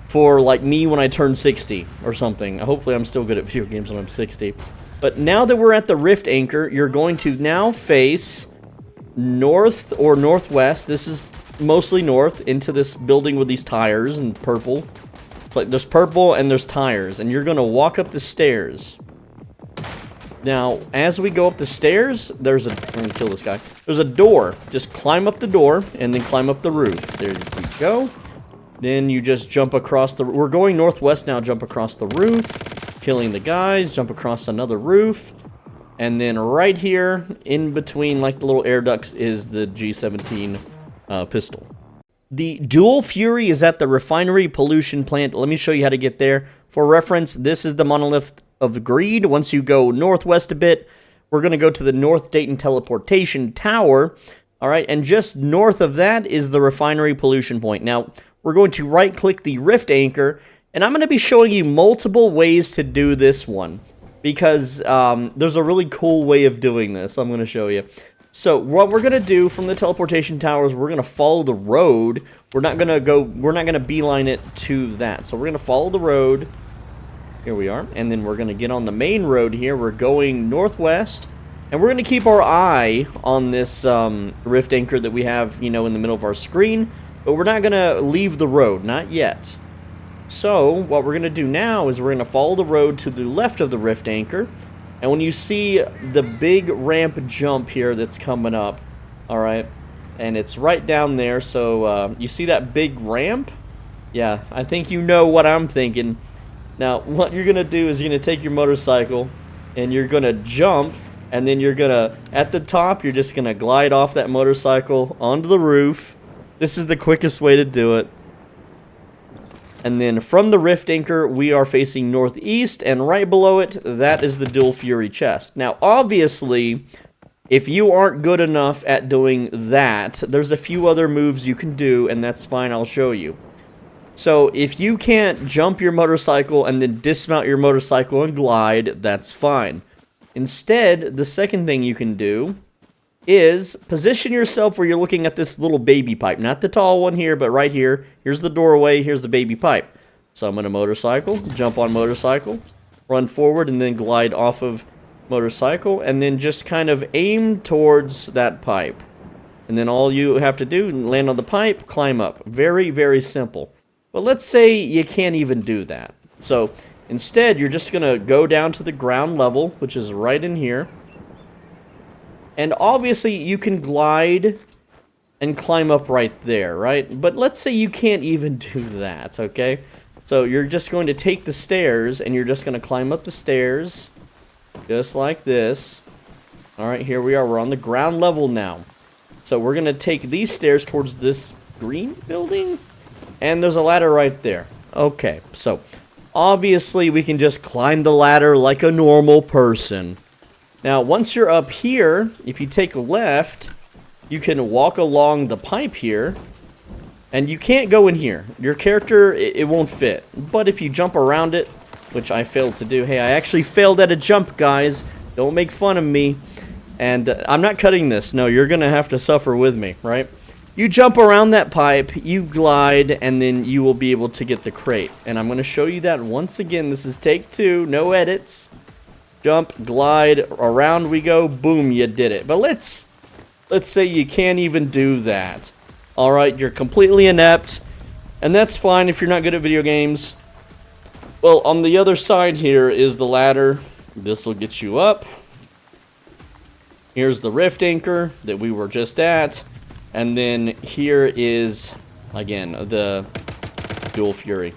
for like me when I turn 60 or something. Hopefully I'm still good at video games when I'm 60. But now that we're at the Rift Anchor, you're going to now face north or northwest. This is mostly north into this building with these tires and purple. It's like there's purple and there's tires, and you're going to walk up the stairs. Now, as we go up the stairs, I'm going to kill this guy. There's a door. Just climb up the door and then climb up the roof. There you go. Then you just jump across the... We're going northwest now. Jump across the roof. Killing the guys. Jump across another roof. And then right here, in between like the little air ducts, is the G17 pistol. The Dual Fury is at the Refinery Pollution Plant. Let me show you how to get there. For reference, this is the Monolith of Greed. Once you go northwest a bit, we're going to go to the North Dayton Teleportation Tower. All right, and just north of that is the Refinery Pollution Point. Now, we're going to right-click the Rift Anchor, And I'm going to be showing you multiple ways to do this one, because there's a really cool way of doing this I'm going to show you. So what we're going to do from the teleportation tower is we're going to follow the road. We're not going to beeline it to that. So we're going to follow the road. Here we are. And then we're going to get on the main road here. We're going northwest. And we're going to keep our eye on this rift anchor that we have, in the middle of our screen. But we're not going to leave the road. Not yet. So what we're going to do now is we're going to follow the road to the left of the rift anchor. And when you see the big ramp jump here that's coming up, alright, and it's right down there, so you see that big ramp? Yeah, I think you know what I'm thinking. Now, what you're going to do is you're going to take your motorcycle, and you're going to jump, and then you're going to, at the top, you're just going to glide off that motorcycle onto the roof. This is the quickest way to do it. And then from the rift anchor, we are facing northeast, and right below it, that is the Dual Fury chest. Now, obviously, if you aren't good enough at doing that, there's a few other moves you can do, and that's fine, I'll show you. So, if you can't jump your motorcycle and then dismount your motorcycle and glide, that's fine. Instead, the second thing you can do is position yourself where you're looking at this little baby pipe. Not the tall one here, but right here. Here's the doorway, here's the baby pipe. So I'm going to motorcycle, jump on motorcycle, run forward, and then glide off of motorcycle, and then just kind of aim towards that pipe. And then all you have to do, land on the pipe, climb up. Very, very simple. But let's say you can't even do that. So instead, you're just going to go down to the ground level, which is right in here. And obviously, you can glide and climb up right there, right? But let's say you can't even do that, okay? So you're just going to take the stairs, and you're just going to climb up the stairs, just like this. All right, here we are. We're on the ground level now. So we're going to take these stairs towards this green building, and there's a ladder right there. Okay, so obviously, we can just climb the ladder like a normal person. Now, once you're up here, if you take a left, you can walk along the pipe here, and you can't go in here. Your character, it won't fit. But if you jump around it, which I failed to do. Hey, I actually failed at a jump, guys. Don't make fun of me. And I'm not cutting this. No, you're going to have to suffer with me, right? You jump around that pipe, you glide, and then you will be able to get the crate. And I'm going to show you that once again. This is take 2, no edits. Jump, glide, around we go, boom, you did it. But let's say you can't even do that. Alright, you're completely inept, and that's fine if you're not good at video games. Well, on the other side here is the ladder. This will get you up. Here's the rift anchor that we were just at. And then here is, again, the Dual Fury.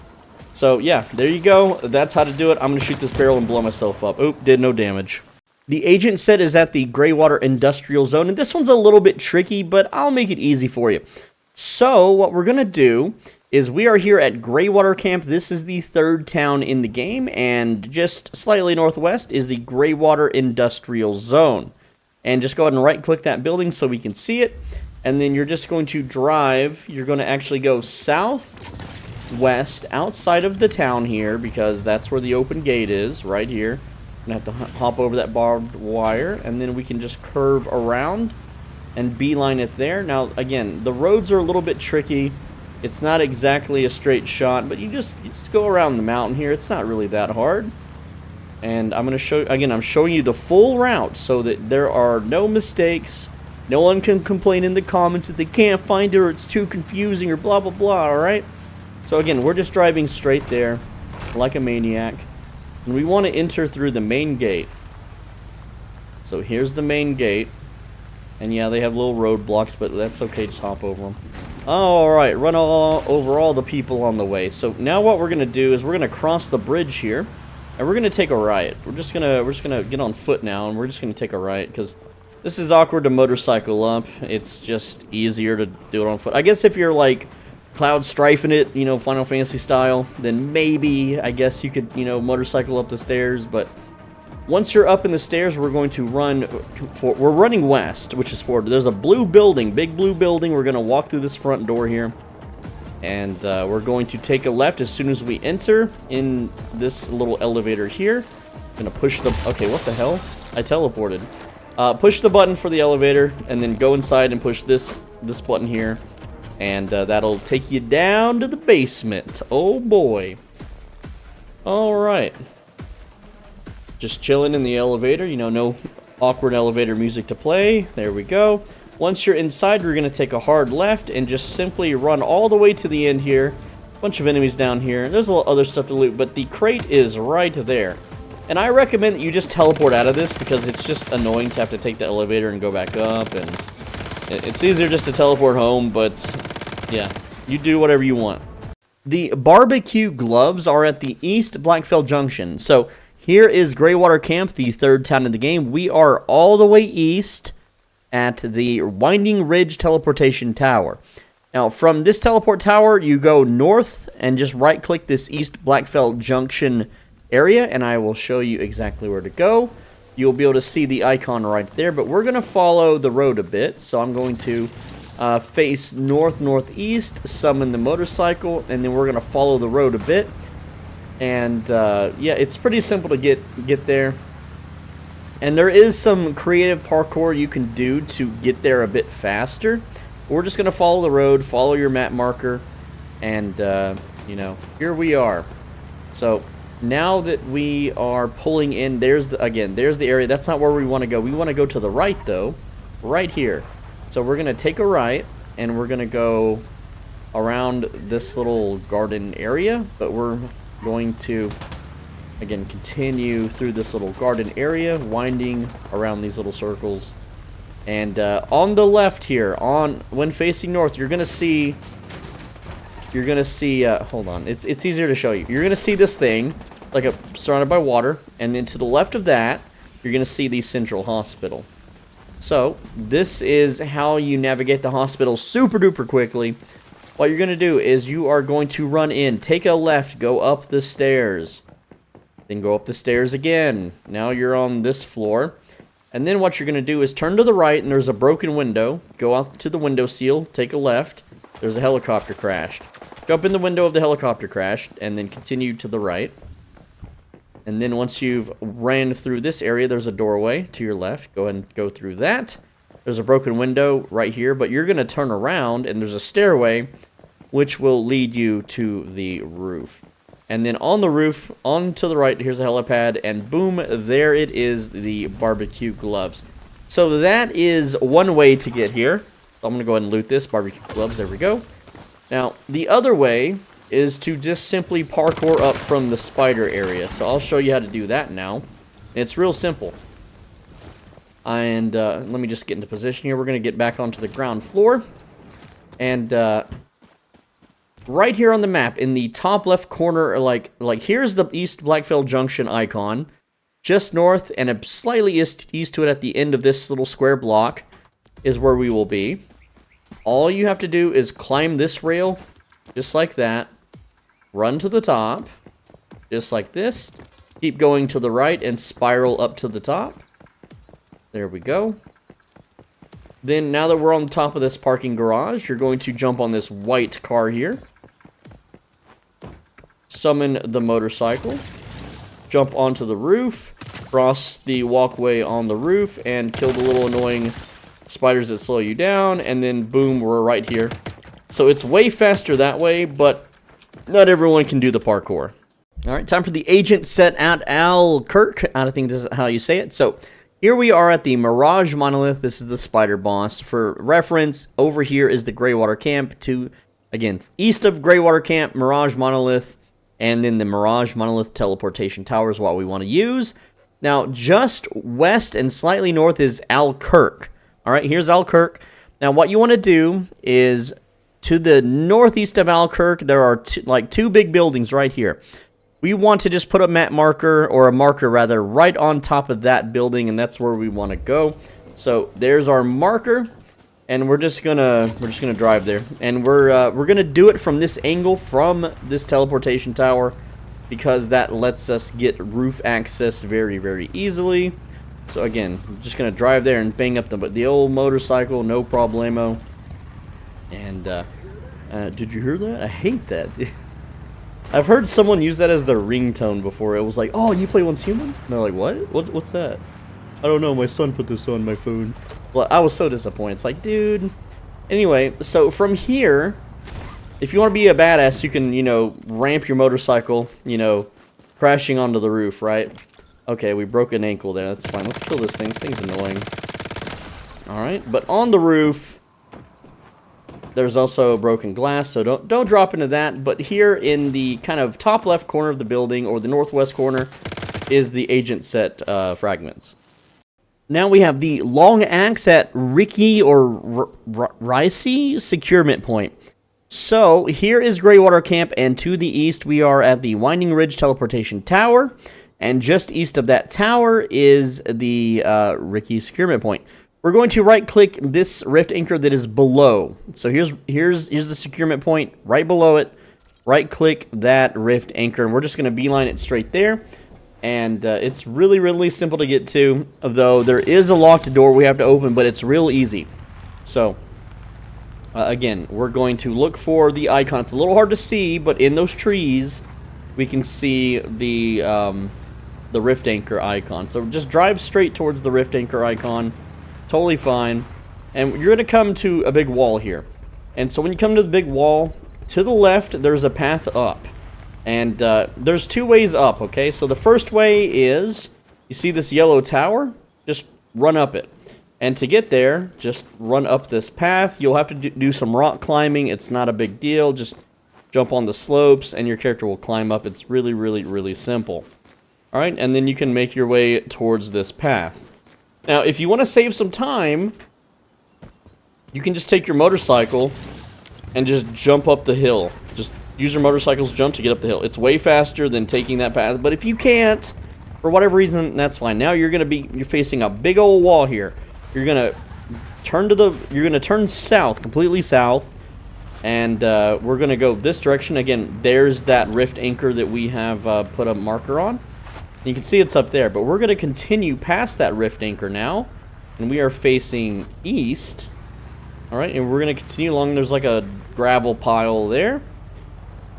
So, yeah, there you go. That's how to do it. I'm going to shoot this barrel and blow myself up. Oop, did no damage. The agent set is at the Greywater Industrial Zone, and this one's a little bit tricky, but I'll make it easy for you. So, what we're going to do is we are here at Greywater Camp. This is the third town in the game, and just slightly northwest is the Greywater Industrial Zone. And just go ahead and right-click that building so we can see it, and then you're just going to drive. You're going to actually go southwest outside of the town here, because that's where the open gate is, right here. Gonna have to hop over that barbed wire, and then we can just curve around and beeline it there. Now, again, the roads are a little bit tricky. It's not exactly a straight shot, but you just go around the mountain here. It's not really that hard. And I'm gonna show, again, I'm showing you the full route so that there are no mistakes. No one can complain in the comments that they can't find it or it's too confusing or blah blah blah. All right. So again, we're just driving straight there like a maniac. And we want to enter through the main gate. So here's the main gate. And yeah, they have little roadblocks, but that's okay, just hop over them. Alright, run over all the people on the way. So now what we're going to do is we're going to cross the bridge here. And we're going to take a right. We're just gonna get on foot now, and we're just going to take a right. Because this is awkward to motorcycle up. It's just easier to do it on foot. I guess if you're like Cloud strifing it, you know, Final Fantasy style, then maybe, I guess you could, you know, motorcycle up the stairs, but once you're up in the stairs, we're going to run, we're running west, which is forward. There's a blue building, big blue building. We're going to walk through this front door here, And we're going to take a left as soon as we enter in this little elevator here. I'm gonna push the... Okay, what the hell? I teleported. Push the button for the elevator, and then go inside and push this button here. And that'll take you down to the basement. Oh boy. Alright. Just chilling in the elevator. You know, no awkward elevator music to play. There we go. Once you're inside, we're going to take a hard left and just simply run all the way to the end here. Bunch of enemies down here. There's a lot of other stuff to loot, but the crate is right there. And I recommend that you just teleport out of this because it's just annoying to have to take the elevator and go back up. And it's easier just to teleport home, but yeah, you do whatever you want. The barbecue gloves are at the East Blackfell Junction. So here is Greywater Camp, the third town in the game. We are all the way east at the Winding Ridge Teleportation Tower. Now, from this teleport tower, you go north and just right-click this East Blackfell Junction area, and I will show you exactly where to go. You'll be able to see the icon right there, but we're going to follow the road a bit, so I'm going to face north-northeast, summon the motorcycle, and then we're going to follow the road a bit. And, yeah, it's pretty simple to get there. And there is some creative parkour you can do to get there a bit faster. We're just going to follow the road, follow your map marker, and, you know, here we are. So, now that we are pulling in, there's the area. That's not where we want to go. We want to go to the right, though, right here. So we're going to take a right, and we're going to go around this little garden area, but we're going to... Again, continue through this little garden area, winding around these little circles. And on the left here, when facing north, you're gonna see. Hold on, it's easier to show you. You're gonna see this thing, like surrounded by water, and then to the left of that, you're gonna see the Central Hospital. So this is how you navigate the hospital super duper quickly. What you're gonna do is you are going to run in, take a left, go up the stairs. Then go up the stairs again. Now you're on this floor. And then what you're going to do is turn to the right, and there's a broken window. Go out to the window seal, take a left. There's a helicopter crashed. Go up in the window of the helicopter crashed, and then continue to the right. And then once you've ran through this area, there's a doorway to your left. Go ahead and go through that. There's a broken window right here, but you're going to turn around, and there's a stairway, which will lead you to the roof. And then on the roof, on to the right, here's a helipad, and boom, there it is, the barbecue gloves. So that is one way to get here. So I'm going to go ahead and loot this, barbecue gloves, there we go. Now, the other way is to just simply parkour up from the spider area. So I'll show you how to do that now. It's real simple. And let me just get into position here. We're going to get back onto the ground floor. And right here on the map, in the top left corner, like here's the East Blackfell Junction icon. Just north and a slightly east to it at the end of this little square block is where we will be. All you have to do is climb this rail, just like that. Run to the top, just like this. Keep going to the right and spiral up to the top. There we go. Then, now that we're on the top of this parking garage, you're going to jump on this white car here. Summon the motorcycle. Jump onto the roof. Cross the walkway on the roof and kill the little annoying spiders that slow you down. And then, boom, we're right here. So it's way faster that way, but not everyone can do the parkour. Alright, time for the agent set at Alkirk. I don't think this is how you say it. So, here we are at the Mirage Monolith. This is the spider boss. For reference, over here is the Greywater Camp. Again, east of Greywater Camp, Mirage Monolith, and then the Mirage Monolith Teleportation Tower is what we want to use. Now, just west and slightly north is Alkirk. Alright, here's Alkirk. Now, what you want to do is, to the northeast of Alkirk, there are two big buildings right here. We want to just put a map marker, or a marker rather, right on top of that building, and that's where we want to go. So there's our marker, and we're just gonna drive there, and we're gonna do it from this angle, from this teleportation tower, because that lets us get roof access very, very easily. So again, I'm just gonna drive there and bang up the old motorcycle, no problemo, and Did you hear that? I hate that. I've heard someone use that as their ringtone before. It was like, oh, you play Once Human? And they're like, what? What's that? I don't know, my son put this on my phone. Well, I was so disappointed. It's like, dude. Anyway, so from here, if you want to be a badass, you can, you know, ramp your motorcycle, you know, crashing onto the roof, right? Okay, we broke an ankle there. That's fine. Let's kill this thing. This thing's annoying. Alright, but on the roof, there's also broken glass, so don't drop into that. But here in the kind of top left corner of the building, or the northwest corner, is the agent set fragments. Now we have the long axe at Ricky or Ricey securement point. So here is Greywater Camp, and to the east we are at the Winding Ridge teleportation tower, and just east of that tower is the Ricky securement point. We're going to right-click this rift anchor that is below. So here's the securement point right below it. Right-click that rift anchor, and we're just going to beeline it straight there. And it's really, really simple to get to, though there is a locked door we have to open, but it's real easy. So, again, we're going to look for the icon. It's a little hard to see, but in those trees, we can see the rift anchor icon. So just drive straight towards the rift anchor icon. Totally fine. And you're going to come to a big wall here. And so when you come to the big wall, to the left, there's a path up. And there's two ways up, okay? So the first way is, you see this yellow tower? Just run up it. And to get there, just run up this path. You'll have to do some rock climbing. It's not a big deal. Just jump on the slopes, and your character will climb up. It's really, really, really simple. Alright, and then you can make your way towards this path. Now, if you want to save some time, you can just take your motorcycle and just jump up the hill. Just use your motorcycle's jump to get up the hill. It's way faster than taking that path, but if you can't, for whatever reason, that's fine. Now you're facing a big old wall here. You're gonna turn south, completely south, and we're gonna go this direction. Again, there's that rift anchor that we have put a marker on. You can see it's up there, but we're going to continue past that rift anchor now, and we are facing east. Alright, and we're going to continue along. There's like a gravel pile there.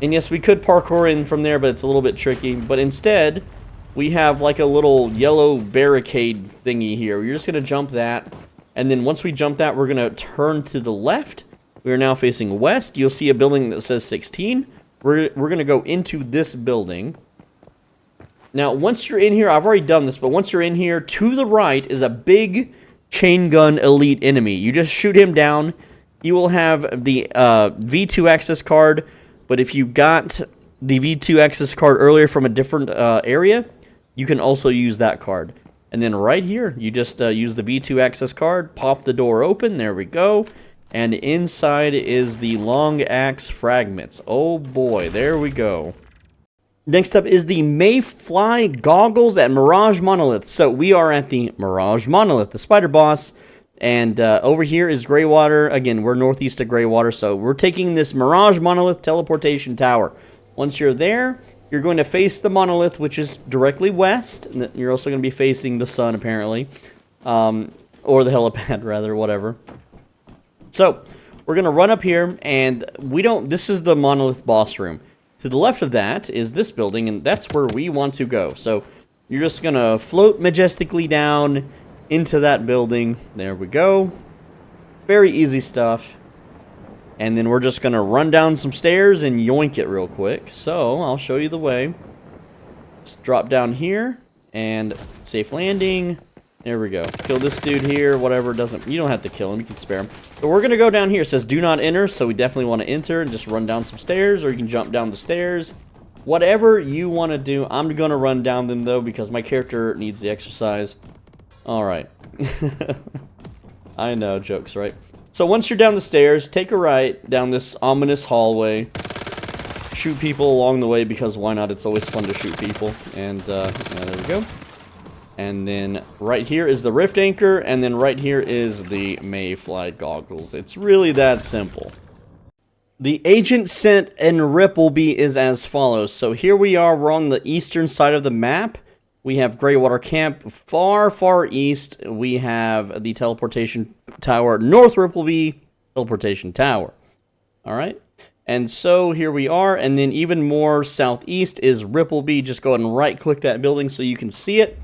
And yes, we could parkour in from there, but it's a little bit tricky. But instead, we have like a little yellow barricade thingy here. You're just going to jump that, and then once we jump that, we're going to turn to the left. We are now facing west. You'll see a building that says 16. We're going to go into this building. Now, once you're in here, I've already done this, but once you're in here, to the right is a big chain gun elite enemy. You just shoot him down. You will have the V2 access card, but if you got the V2 access card earlier from a different area, you can also use that card. And then right here, you just use the V2 access card, pop the door open, there we go. And inside is the long axe fragments. Oh boy, there we go. Next up is the Mayfly goggles at Mirage Monolith. So we are at the Mirage Monolith, the spider boss. And over here is Greywater. Again, we're northeast of Greywater, so we're taking this Mirage Monolith teleportation tower. Once you're there, you're going to face the monolith, which is directly west. And you're also going to be facing the sun, apparently. Or the helipad, rather, whatever. So, we're going to run up here, and this is the monolith boss room. To the left of that is this building, and that's where we want to go. So, you're just going to float majestically down into that building. There we go. Very easy stuff. And then we're just going to run down some stairs and yoink it real quick. So, I'll show you the way. Just drop down here, and safe landing. There we go. Kill this dude here, whatever. You don't have to kill him, you can spare him. But we're going to go down here. It says do not enter, so we definitely want to enter and just run down some stairs, or you can jump down the stairs. Whatever you want to do. I'm going to run down them, though, because my character needs the exercise. Alright. I know, jokes, right? So once you're down the stairs, take a right down this ominous hallway. Shoot people along the way, because why not? It's always fun to shoot people. And there we go. And then right here is the rift anchor, and then right here is the Mayfly goggles. It's really that simple. The agent sent in Rippleby is as follows. So here we are, we're on the eastern side of the map. We have Greywater Camp. Far, far east, we have the teleportation tower. North Rippleby, teleportation tower. Alright? And so here we are, and then even more southeast is Rippleby. Just go ahead and right-click that building so you can see it.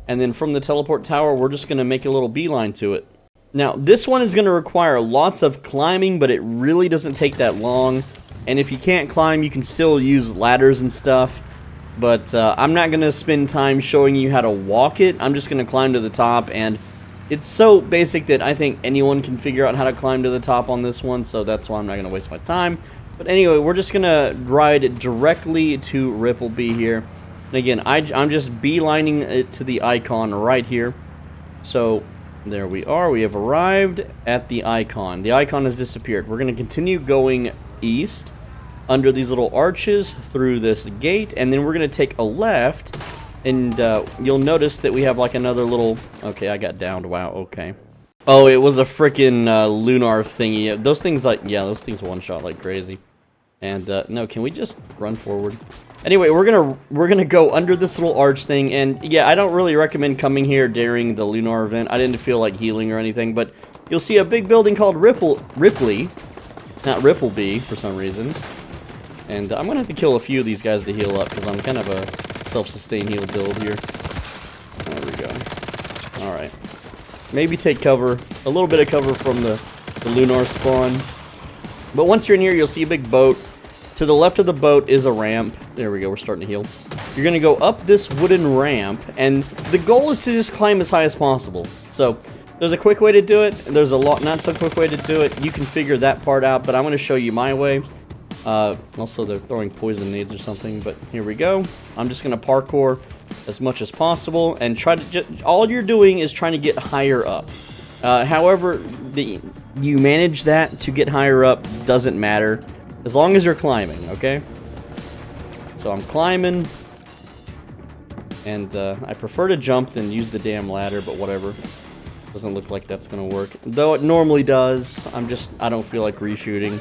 And then from the teleport tower, we're just going to make a little beeline to it. Now, this one is going to require lots of climbing, but it really doesn't take that long. And if you can't climb, you can still use ladders and stuff. But I'm not going to spend time showing you how to walk it. I'm just going to climb to the top, and it's so basic that I think anyone can figure out how to climb to the top on this one, so that's why I'm not going to waste my time. But anyway, we're just going to ride directly to Rippleby here. And again, I'm just beelining it to the icon right here. So there we are. We have arrived at the icon. The icon has disappeared. We're going to continue going east under these little arches through this gate, and then we're going to take a left, and you'll notice that we have like another little... Okay, I got downed. Wow, okay. Oh, it was a freaking lunar thingy. Those things like... Yeah, those things one-shot like crazy. And no, can we just run forward? Anyway, we're gonna go under this little arch thing, and yeah, I don't really recommend coming here during the lunar event. I didn't feel like healing or anything, but you'll see a big building called Ripley, not Rippleby for some reason. And I'm gonna have to kill a few of these guys to heal up, because I'm kind of a self-sustained heal build here. There we go. Alright. Maybe take cover, a little bit of cover from the lunar spawn. But once you're in here, you'll see a big boat. To the left of the boat is a ramp. There we go, we're starting to heal. You're gonna go up this wooden ramp, and the goal is to just climb as high as possible. So, there's a quick way to do it, and there's a not so quick way to do it. You can figure that part out, but I'm gonna show you my way. Also, they're throwing poison nades or something, but here we go. I'm just going to parkour as much as possible and try to all you're doing is trying to get higher up. However, you manage that to get higher up doesn't matter as long as you're climbing, okay? So I'm climbing, and I prefer to jump than use the damn ladder, but whatever. Doesn't look like that's going to work, though it normally does. I don't feel like reshooting.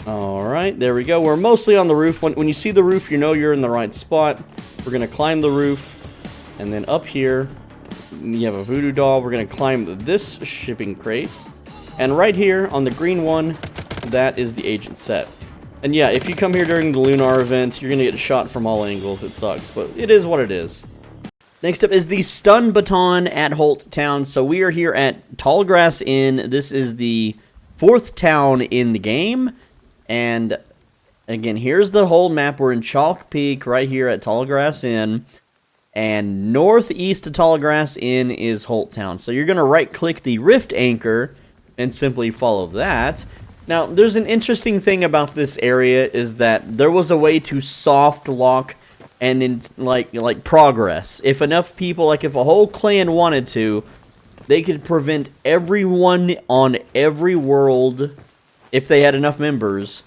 Alright, there we go. We're mostly on the roof. When you see the roof, you know you're in the right spot. We're going to climb the roof. And then up here, you have a voodoo doll. We're going to climb this shipping crate. And right here on the green one, that is the agent set. And yeah, if you come here during the lunar event, you're going to get shot from all angles. It sucks, but it is what it is. Next up is the stun baton at Holt Town. So we are here at Tallgrass Inn. This is the 4th town in the game. And again, here's the whole map. We're in Chalk Peak right here at Tallgrass Inn. And northeast of Tallgrass Inn is Holt Town. So you're going to right-click the Rift Anchor and simply follow that. Now, there's an interesting thing about this area is that there was a way to soft lock and in like progress. If enough people, like if a whole clan wanted to, they could prevent everyone on every world, if they had enough members,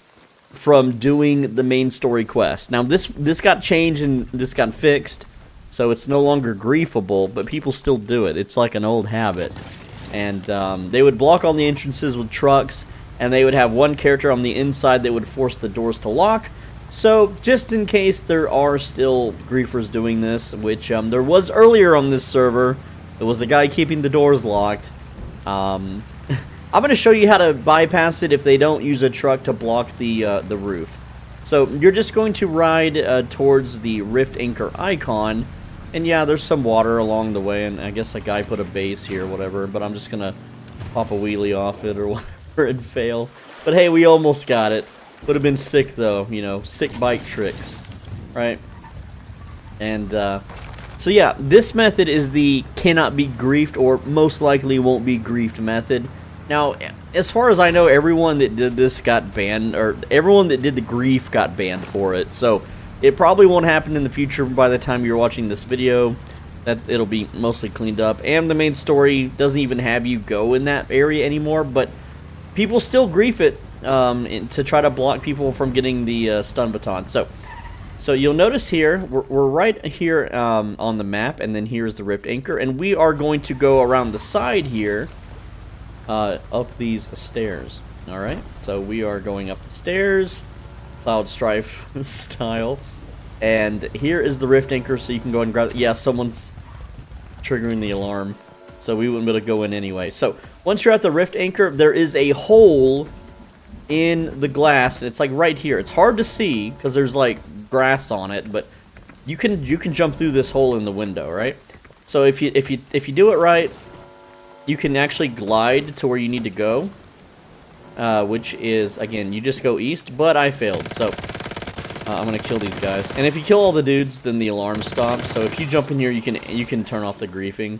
from doing the main story quest. Now, this got changed and this got fixed, so it's no longer griefable, but people still do it. It's like an old habit. And they would block all the entrances with trucks, and they would have one character on the inside that would force the doors to lock. So, just in case there are still griefers doing this, which there was earlier on this server, there was a guy keeping the doors locked. I'm going to show you how to bypass it if they don't use a truck to block the roof. So, you're just going to ride towards the Rift Anchor icon, and yeah, there's some water along the way, and I guess a guy put a base here or whatever, but I'm just going to pop a wheelie off it or whatever and fail. But hey, we almost got it. Would have been sick though, you know, sick bike tricks, right? And so yeah, this method is the cannot be griefed or most likely won't be griefed method. Now, as far as I know, everyone that did this got banned, or everyone that did the grief got banned for it. So it probably won't happen in the future. By the time you're watching this video, that it'll be mostly cleaned up, and the main story doesn't even have you go in that area anymore. But people still grief it. To try to block people from getting the stun baton. So you'll notice here, we're right here on the map, and then here's the Rift Anchor, and we are going to go around the side here, up these stairs. Alright, so we are going up the stairs, Cloud Strife style, and here is the Rift Anchor, so you can go and grab it. Yeah, someone's triggering the alarm, so we wouldn't be able to go in anyway. So once you're at the Rift Anchor, there is a hole in the glass. It's like right here. It's hard to see because there's like grass on it, but you can jump through this hole in the window, right? So if you do it right, you can actually glide to where you need to go, which is, again, you just go east. But I failed, so I'm gonna kill these guys. And if you kill all the dudes, then the alarm stops. So if you jump in here, you can turn off the griefing.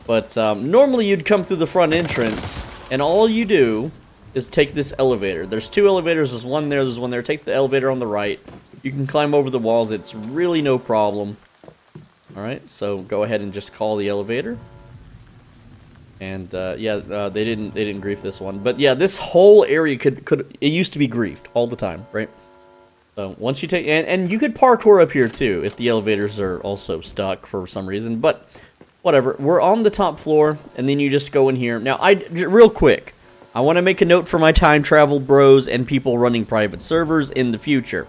But normally you'd come through the front entrance, and all you do is take this elevator. There's two elevators. There's one there. There's one there. Take the elevator on the right. You can climb over the walls. It's really no problem. All right, so go ahead and just call the elevator. And yeah, they didn't grief this one. But yeah, this whole area it used to be griefed all the time, right? So once you take and you could parkour up here too if the elevators are also stuck for some reason. But whatever. We're on the top floor, and then you just go in here. Now, real quick, I want to make a note for my time travel bros and people running private servers in the future.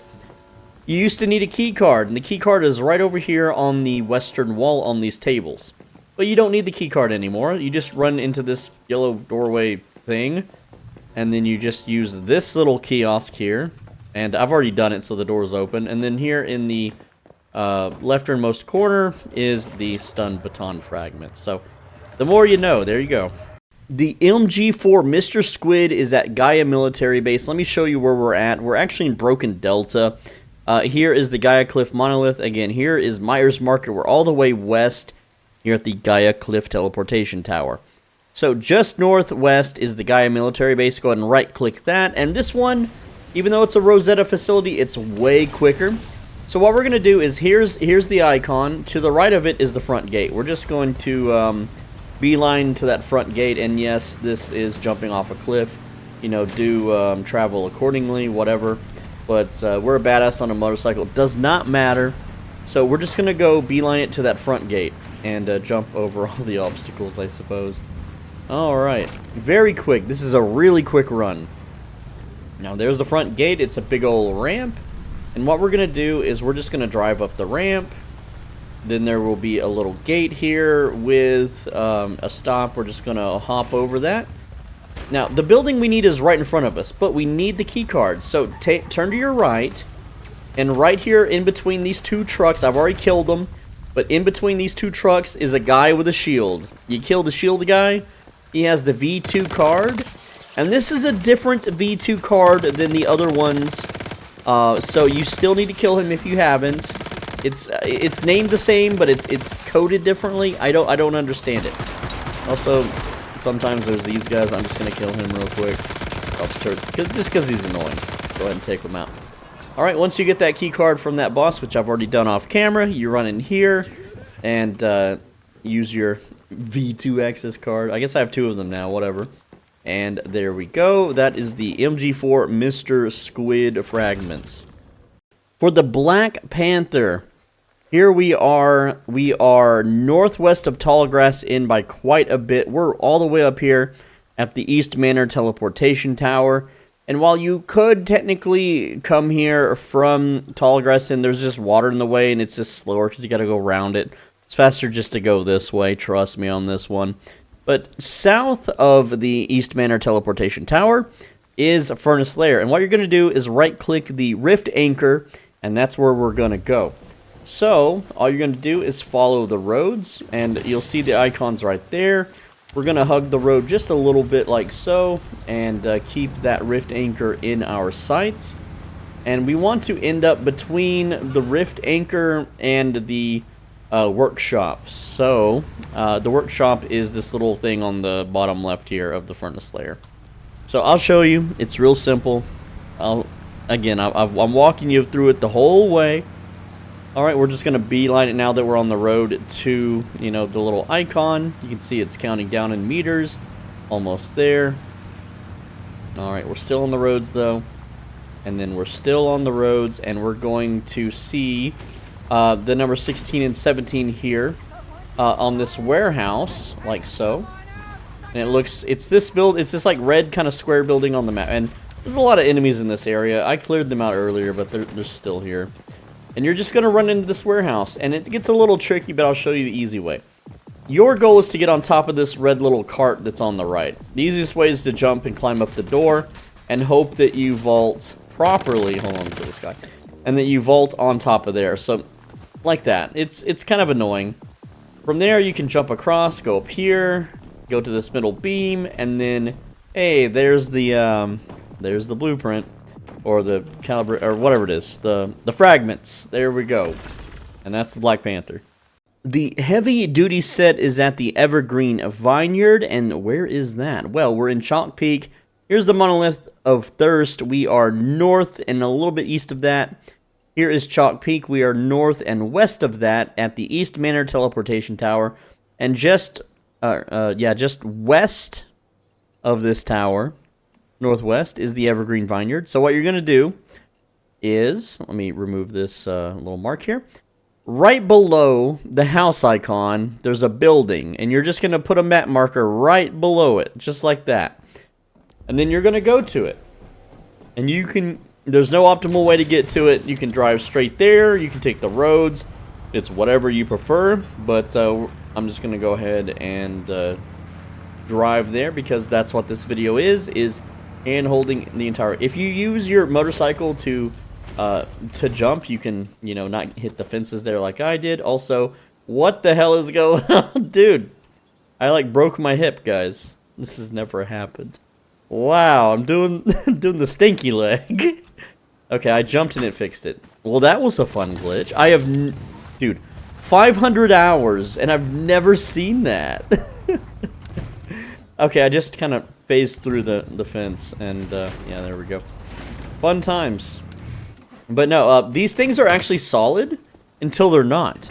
You used to need a key card, and the key card is right over here on the western wall on these tables. But you don't need the key card anymore. You just run into this yellow doorway thing, and then you just use this little kiosk here. And I've already done it, so the door's open. And then here in the lefternmost corner is the stun baton fragment. So the more you know. There you go. The MG4 Mr. Squid is at Gaia Military Base. Let me show you where we're at. We're actually in Broken Delta. Here is the Gaia Cliff Monolith. Again, here is Myers Market. We're all the way west here at the Gaia Cliff Teleportation Tower. So just northwest is the Gaia Military Base. Go ahead and right-click that. And this one, even though it's a Rosetta facility, it's way quicker. So what we're going to do is, here's the icon. To the right of it is the front gate. We're just going to beeline to that front gate. And yes, this is jumping off a cliff. You know, do travel accordingly, whatever. But we're a badass on a motorcycle. It does not matter. So we're just going to go beeline it to that front gate and jump over all the obstacles, I suppose. Alright. Very quick. This is a really quick run. Now, there's the front gate. It's a big old ramp. And what we're going to do is we're just going to drive up the ramp. Then there will be a little gate here with a stop. We're just going to hop over that. Now, the building we need is right in front of us, but we need the key card. So turn to your right, and right here in between these two trucks, I've already killed them, but in between these two trucks is a guy with a shield. You kill the shield guy, he has the V2 card, and this is a different V2 card than the other ones, so you still need to kill him if you haven't. It's named the same, but it's coded differently. I don't understand it. Also, sometimes there's these guys. I'm just going to kill him real quick. Just because he's annoying. Go ahead and take him out. Alright, once you get that key card from that boss, which I've already done off camera, you run in here and use your V2 access card. I guess I have two of them now, whatever. And there we go. That is the MG4 Mr. Squid fragments. For the Black Panther, here we are northwest of Tallgrass Inn by quite a bit. We're all the way up here at the East Manor Teleportation Tower. And while you could technically come here from Tallgrass Inn, there's just water in the way and it's just slower because you got to go around it. It's faster just to go this way, trust me on this one. But south of the East Manor Teleportation Tower is Furnace Lair. And what you're going to do is right-click the Rift Anchor, and that's where we're going to go. So, all you're going to do is follow the roads, and you'll see the icons right there. We're going to hug the road just a little bit like so, and keep that Rift Anchor in our sights. And we want to end up between the Rift Anchor and the workshop. So, the workshop is this little thing on the bottom left here of the Furnace Lair. So, I'll show you. It's real simple. I'm walking you through it the whole way. Alright, we're just going to beeline it now that we're on the road to, you know, the little icon. You can see it's counting down in meters. Almost there. Alright, we're still on the roads, though. And then we're still on the roads, and we're going to see the number 16 and 17 here on this warehouse, like so. And it's this like red kind of square building on the map. And there's a lot of enemies in this area. I cleared them out earlier, but they're still here. And you're just going to run into this warehouse. And it gets a little tricky, but I'll show you the easy way. Your goal is to get on top of this red little cart that's on the right. The easiest way is to jump and climb up the door. and hope that you vault properly. Hold on to this guy. And that you vault on top of there. So, like that. It's kind of annoying. From there, you can jump across, go up here, go to this middle beam, and then, hey, there's the blueprint, or the caliber, or whatever it is, the fragments. There we go. And that's the Black Panther. The heavy duty set is at the Evergreen Vineyard, and where is that? Well, we're in Chalk Peak. Here's the Monolith of Thirst. We are north and a little bit east of that. Here is Chalk Peak. We are north and west of that at the East Manor Teleportation Tower. And just west of this tower, northwest, is the Evergreen Vineyard. So what you're going to do is, let me remove this little mark here. Right below the house icon, there's a building. And you're just going to put a map marker right below it, just like that. And then you're going to go to it. And you can... There's no optimal way to get to it. You can drive straight there. You can take the roads. It's whatever you prefer. But I'm just going to go ahead and drive there because that's what this video is hand-holding the entire... If you use your motorcycle to jump, you can, you know, not hit the fences there like I did. Also, what the hell is going on? Dude, I like broke my hip, guys. This has never happened. Wow, I'm doing the stinky leg. Okay, I jumped and it fixed it. Well, that was a fun glitch. I have, dude, 500 hours, and I've never seen that. Okay, I just kind of phased through the fence, and yeah, there we go. Fun times. But no, these things are actually solid until they're not.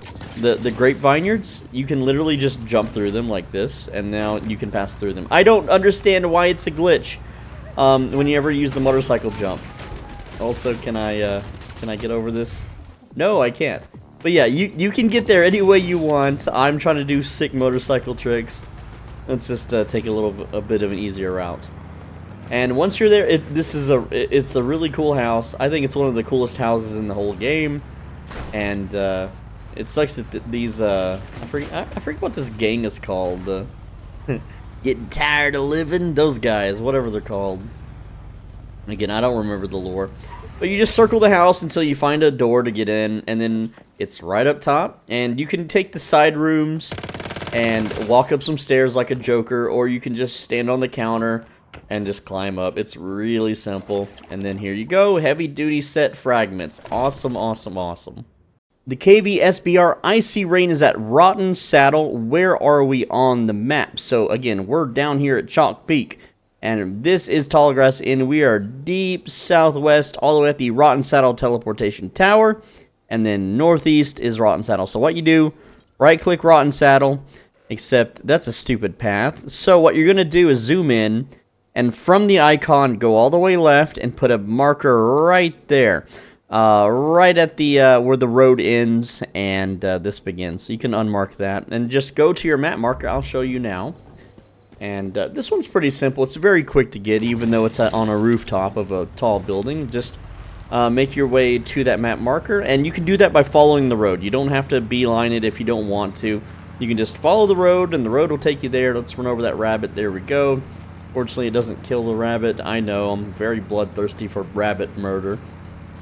The grape vineyards, you can literally just jump through them like this, and now you can pass through them. I don't understand why it's a glitch when you ever use the motorcycle jump. Also, can I get over this? No, I can't. But yeah, you can get there any way you want. I'm trying to do sick motorcycle tricks. Let's just take a bit of an easier route. And once you're there, it's a really cool house. I think it's one of the coolest houses in the whole game. And it sucks that these I forget what this gang is called. Getting tired of living, those guys, whatever they're called. Again, I don't remember the lore. But you just circle the house until you find a door to get in, and then it's right up top. And you can take the side rooms and walk up some stairs like a Joker, or you can just stand on the counter and just climb up. It's really simple. And then here you go, heavy duty set fragments. Awesome, awesome, awesome. The KV SBR Icy Rain is at Rotten Saddle. Where are we on the map? So again, we're down here at Chalk Peak. And this is Tallgrass Inn. We are deep southwest, all the way at the Rotten Saddle Teleportation Tower. And then northeast is Rotten Saddle. So what you do, right-click Rotten Saddle, except that's a stupid path. So what you're going to do is zoom in, and from the icon, go all the way left and put a marker right there. Right at the where the road ends and this begins. So you can unmark that. And just go to your map marker. I'll show you now. And this one's pretty simple. It's very quick to get, even though it's on a rooftop of a tall building. Just make your way to that map marker, and you can do that by following the road. You don't have to beeline it if you don't want to. You can just follow the road, and the road will take you there. Let's run over that rabbit. There we go. Fortunately, it doesn't kill the rabbit. I know, I'm very bloodthirsty for rabbit murder.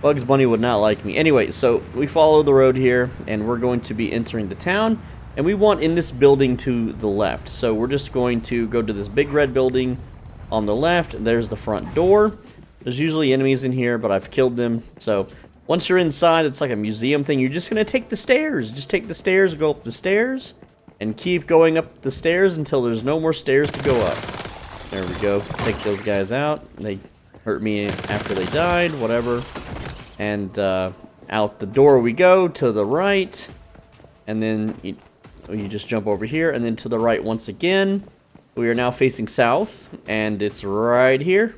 Bugs Bunny would not like me. Anyway, so we follow the road here, and we're going to be entering the town. And we want in this building to the left. So we're just going to go to this big red building on the left. There's the front door. There's usually enemies in here, but I've killed them. So once you're inside, it's like a museum thing. You're just going to take the stairs. Just take the stairs, go up the stairs, and keep going up the stairs until there's no more stairs to go up. There we go. Take those guys out. They hurt me after they died, whatever. And out the door we go to the right. And then you just jump over here, and then to the right once again. We are now facing south, and it's right here.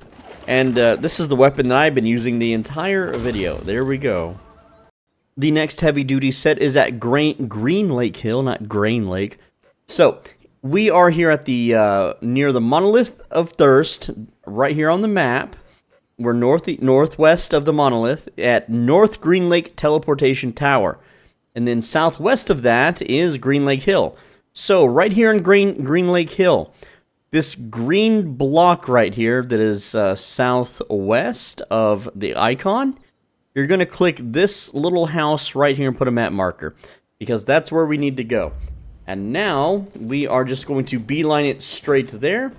And this is the weapon that I've been using the entire video. There we go. The next heavy-duty set is at Green Lake Hill, not Grain Lake. So, we are here at the near the Monolith of Thirst, right here on the map. We're northwest of the Monolith at North Green Lake Teleportation Tower. And then southwest of that is Green Lake Hill. So right here in Green Lake Hill, this green block right here that is southwest of the icon, you're going to click this little house right here and put a map marker, because that's where we need to go. And now we are just going to beeline it straight there,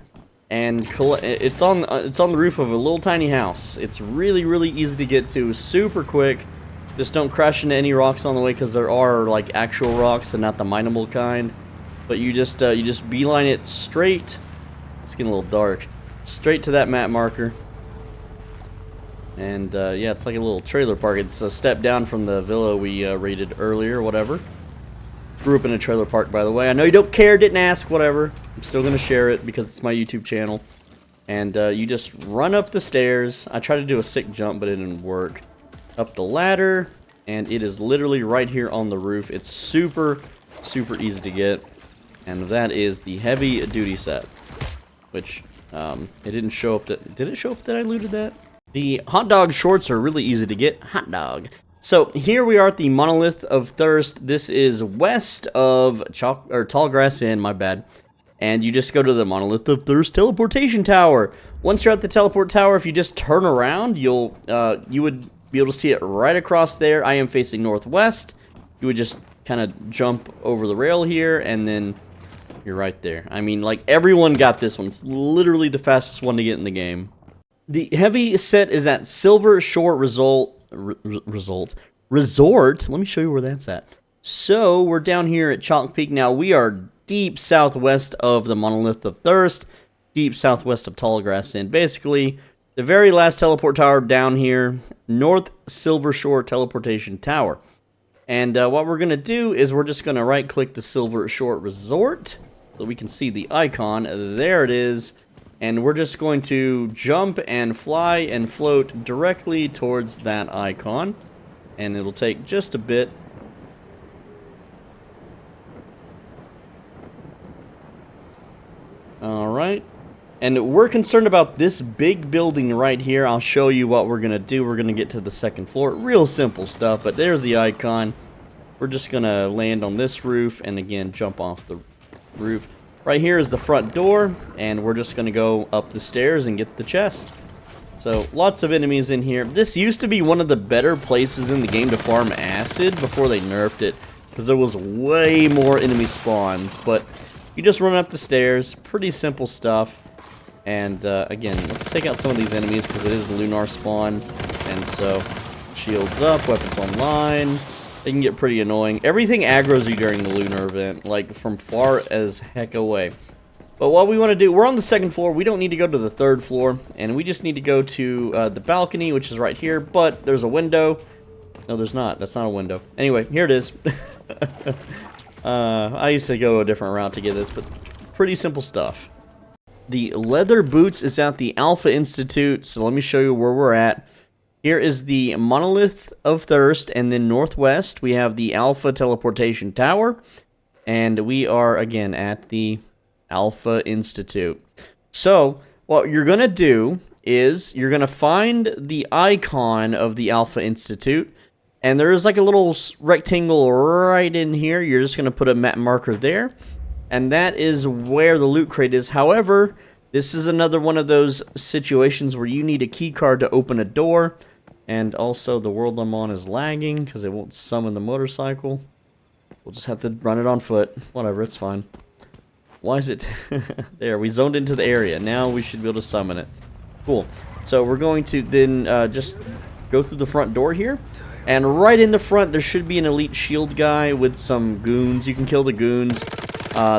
and it's on the roof of a little tiny house. It's really easy to get to, super quick. Just don't crash into any rocks on the way, because there are like actual rocks and not the mineable kind. But you just beeline it straight. It's getting a little dark. Straight to that map marker. And yeah, it's like a little trailer park. It's a step down from the villa we raided earlier, whatever. Grew up in a trailer park, by the way. I know you don't care, didn't ask, whatever. I'm still going to share it because it's my YouTube channel. And you just run up the stairs. I tried to do a sick jump, but it didn't work. Up the ladder, and it is literally right here on the roof. It's super easy to get. And that is the heavy duty set. Which, it didn't show up that... Did it show up that I looted that? The hot dog shorts are really easy to get. Hot dog. So, here we are at the Monolith of Thirst. This is west of Tallgrass Inn, my bad. And you just go to the Monolith of Thirst teleportation tower. Once you're at the teleport tower, if you just turn around, you would be able to see it right across there. I am facing northwest. You would just kind of jump over the rail here, and then you're right there. I mean, like, everyone got this one. It's literally the fastest one to get in the game. The heavy set is at Silver Shore Resort. Let me show you where that's at. So, we're down here at Chalk Peak. Now, we are deep southwest of the Monolith of Thirst. Deep southwest of Tallgrass Inn. Basically, the very last teleport tower down here, North Silver Shore Teleportation Tower. And what we're going to do is we're just going to right-click the Silver Shore Resort so we can see the icon. There it is. And we're just going to jump and fly and float directly towards that icon. And it'll take just a bit. Alright. And we're concerned about this big building right here. I'll show you what we're going to do. We're going to get to the second floor. Real simple stuff, but there's the icon. We're just going to land on this roof and again jump off the roof. Right here is the front door, and we're just going to go up the stairs and get the chest. So, lots of enemies in here. This used to be one of the better places in the game to farm acid before they nerfed it, because there was way more enemy spawns. But you just run up the stairs. Pretty simple stuff. And again, let's take out some of these enemies because it is a lunar spawn. And so, shields up, weapons online. They can get pretty annoying. Everything aggroes you during the lunar event, like from far as heck away. But what we want to do, we're on the second floor. We don't need to go to the third floor. And we just need to go to the balcony, which is right here. But there's a window. No, there's not. That's not a window. Anyway, here it is. I used to go a different route to get this, but pretty simple stuff. The leather boots is at the Alpha Institute, so let me show you where we're at. Here is the Monolith of Thirst, and then northwest we have the Alpha Teleportation Tower, and we are again at the Alpha Institute. So, what you're going to do is you're going to find the icon of the Alpha Institute, and there is like a little rectangle right in here. You're just going to put a map marker there. And that is where the loot crate is. However, this is another one of those situations where you need a key card to open a door. And also, the world I'm on is lagging because it won't summon the motorcycle. We'll just have to run it on foot. Whatever, it's fine. Why is it... There, we zoned into the area. Now we should be able to summon it. Cool. So we're going to then just go through the front door here. And right in the front, there should be an elite shield guy with some goons. You can kill the goons.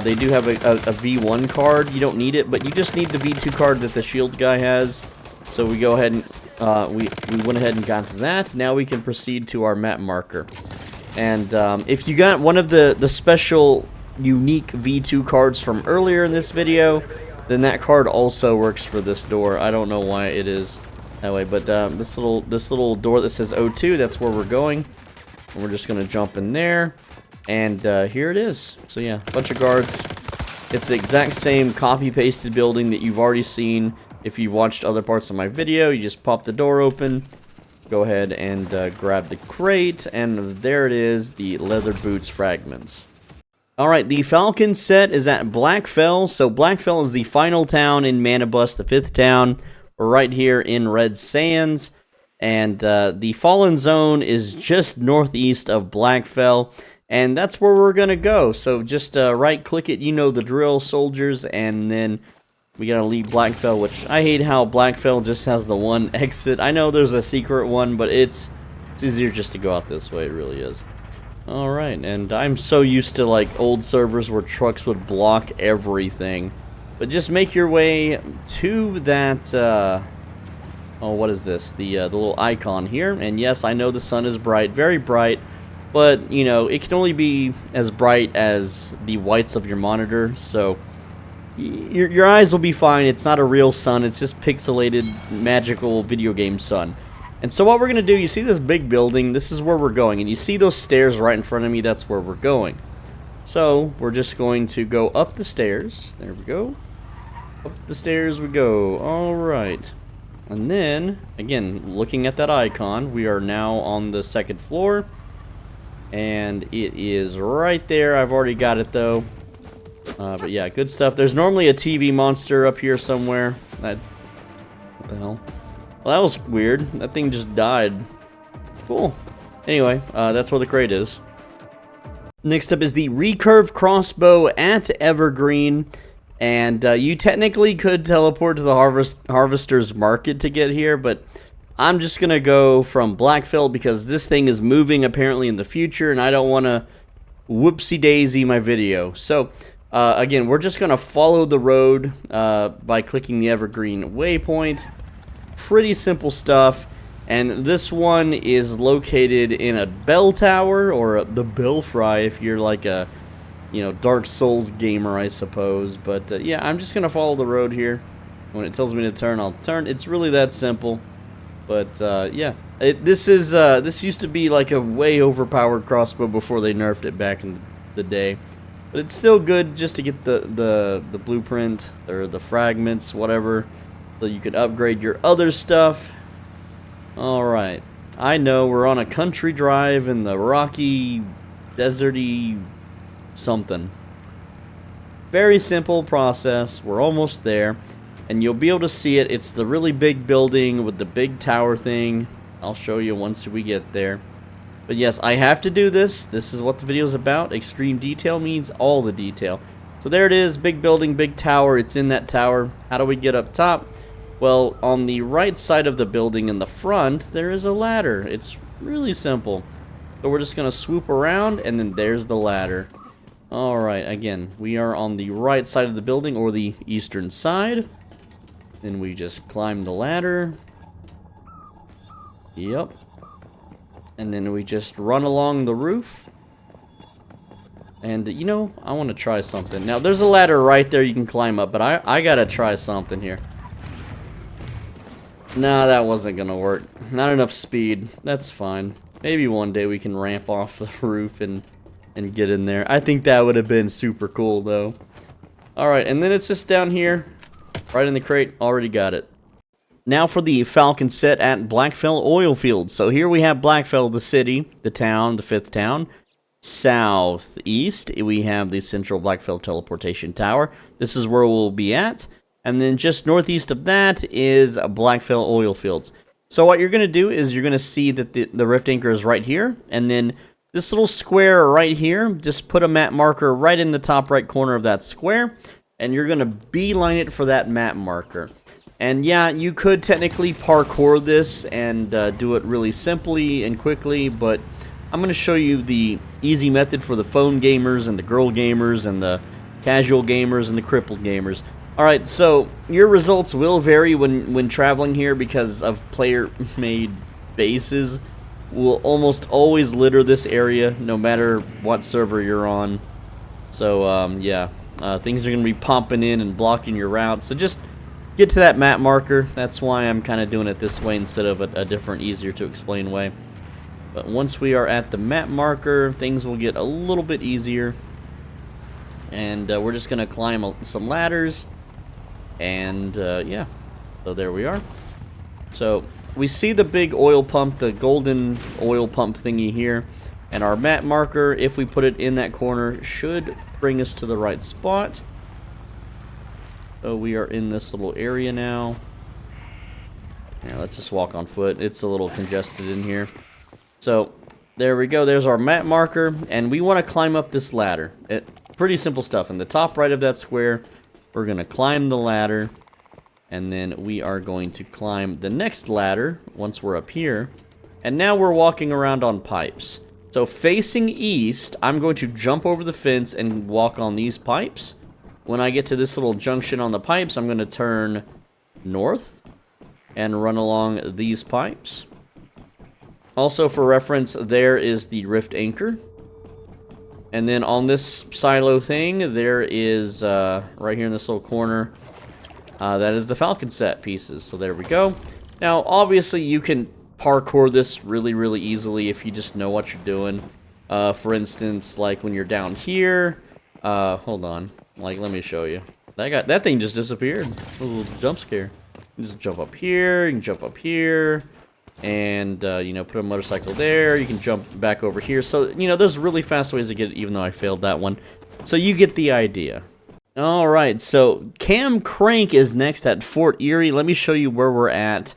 They do have a V1 card. You don't need it, but you just need the V2 card that the shield guy has. So we go ahead and we went ahead and got that. Now we can proceed to our map marker. And if you got one of the special unique V2 cards from earlier in this video, then that card also works for this door. I don't know why it is that way, but this little door that says O2, that's where we're going. And we're just gonna jump in there. And here it is. So yeah, a bunch of guards. It's the exact same copy-pasted building that you've already seen if you've watched other parts of my video. You just pop the door open, go ahead and grab the crate, and there it is, the leather boots fragments. Alright, the Falcon set is at Blackfell. So Blackfell is the final town in Manibus, the 5th town. We're right here in Red Sands. And the Fallen Zone is just northeast of Blackfell. And that's where we're going to go. So just right-click it, you know the drill, soldiers. And then we got to leave Blackfell, which I hate how Blackfell just has the one exit. I know there's a secret one, but it's easier just to go out this way. It really is. Alright, and I'm so used to like old servers where trucks would block everything. But just make your way to that, oh, what is this? The little icon here. And yes, I know the sun is bright, very bright. But, you know, it can only be as bright as the whites of your monitor. So, your eyes will be fine. It's not a real sun. It's just pixelated, magical video game sun. And so what we're going to do, you see this big building, this is where we're going. And you see those stairs right in front of me, that's where we're going. So, we're just going to go up the stairs. There we go. Up the stairs we go. Alright. And then, again, looking at that icon, we are now on the 2nd floor. And it is right there. I've already got it, though. But yeah, good stuff. There's normally a TV monster up here somewhere. What the hell? Well, that was weird. That thing just died. Cool. Anyway, that's where the crate is. Next up is the recurve crossbow at Evergreen. And you technically could teleport to the Harvester's Market to get here, but I'm just going to go from Blackfell because this thing is moving apparently in the future, and I don't want to whoopsie-daisy my video. So, again, we're just going to follow the road by clicking the Evergreen waypoint. Pretty simple stuff, and this one is located in a bell tower, or the belfry if you're like a, you know, Dark Souls gamer, I suppose. But yeah, I'm just gonna follow the road here. When it tells me to turn, I'll turn. It's really that simple. But yeah, this used to be like a way overpowered crossbow before they nerfed it back in the day. But it's still good just to get the blueprint or the fragments, whatever. So you can upgrade your other stuff. Alright. I know we're on a country drive in the rocky, deserty something. Very simple process. We're almost there. And you'll be able to see it. It's the really big building with the big tower thing. I'll show you once we get there. But yes, I have to do this. This is what the video is about. Extreme detail means all the detail. So there it is. Big building, big tower. It's in that tower. How do we get up top? Well, on the right side of the building in the front, there is a ladder. It's really simple. So we're just going to swoop around, and then there's the ladder. Alright, again, we are on the right side of the building, or the eastern side. Then we just climb the ladder. Yep. And then we just run along the roof. And, you know, I want to try something. Now, there's a ladder right there you can climb up, but I got to try something here. Nah, that wasn't gonna work. Not enough speed. That's fine. Maybe one day we can ramp off the roof and get in there. I think that would have been super cool, though. Alright, and then it's just down here. Right in the crate. Already got it. Now for the Falcon set at Blackfell Oil Fields. So here we have Blackfell, the city, the town, the 5th town. Southeast, we have the central Blackfell teleportation tower. This is where we'll be at. And then just northeast of that is Blackfell Oil Fields. So what you're going to do is you're going to see that the rift anchor is right here. And then this little square right here, just put a map marker right in the top right corner of that square. And you're going to beeline it for that map marker. And yeah, you could technically parkour this and do it really simply and quickly. But I'm going to show you the easy method for the phone gamers and the girl gamers and the casual gamers and the crippled gamers. Alright, so your results will vary when traveling here because of player-made bases. Will almost always litter this area no matter what server you're on. So, yeah, things are going to be popping in and blocking your route. So just get to that map marker. That's why I'm kind of doing it this way instead of a different, easier to explain way. But once we are at the map marker, things will get a little bit easier. And we're just going to climb some ladders. And, yeah, so there we are. So, we see the big oil pump, the golden oil pump thingy here. And our map marker, if we put it in that corner, should bring us to the right spot. So we are in this little area now. Yeah, let's just walk on foot. It's a little congested in here. So there we go. There's our map marker, and we want to climb up this ladder. Pretty simple stuff. In the top right of that square, we're going to climb the ladder, and then we are going to climb the next ladder once we're up here. And now we're walking around on pipes. So facing east, I'm going to jump over the fence and walk on these pipes. When I get to this little junction on the pipes, I'm going to turn north and run along these pipes. Also, for reference, there is the rift anchor. And then on this silo thing, there is, right here in this little corner, that is the falcon set pieces. So there we go. Now, obviously, you can parkour this really, really easily if you just know what you're doing. For instance, like when you're down here. Hold on. Like, let me show you. That thing just disappeared. A little jump scare. You can just jump up here. You can jump up here. And, you know, put a motorcycle there. You can jump back over here. So, you know, there's really fast ways to get it, even though I failed that one. So you get the idea. Alright, so Cam Crank is next at Fort Erie. Let me show you where we're at.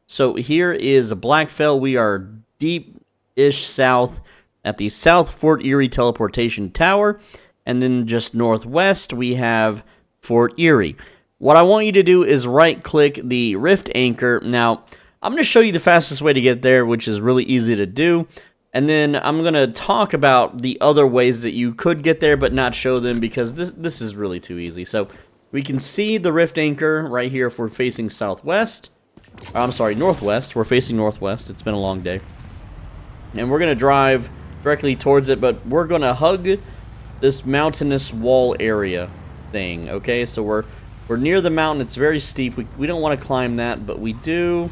So here is Blackfell. We are deep-ish south at the South Fort Erie Teleportation Tower. And then just northwest, we have Fort Erie. What I want you to do is right-click the Rift Anchor. Now, I'm going to show you the fastest way to get there, which is really easy to do. And then I'm going to talk about the other ways that you could get there, but not show them because this is really too easy. So we can see the Rift Anchor right here if we're facing southwest. I'm sorry, northwest. We're facing northwest. It's been a long day. And we're going to drive directly towards it, but we're going to hug this mountainous wall area thing, okay? So we're near the mountain. It's very steep. We don't want to climb that, but we do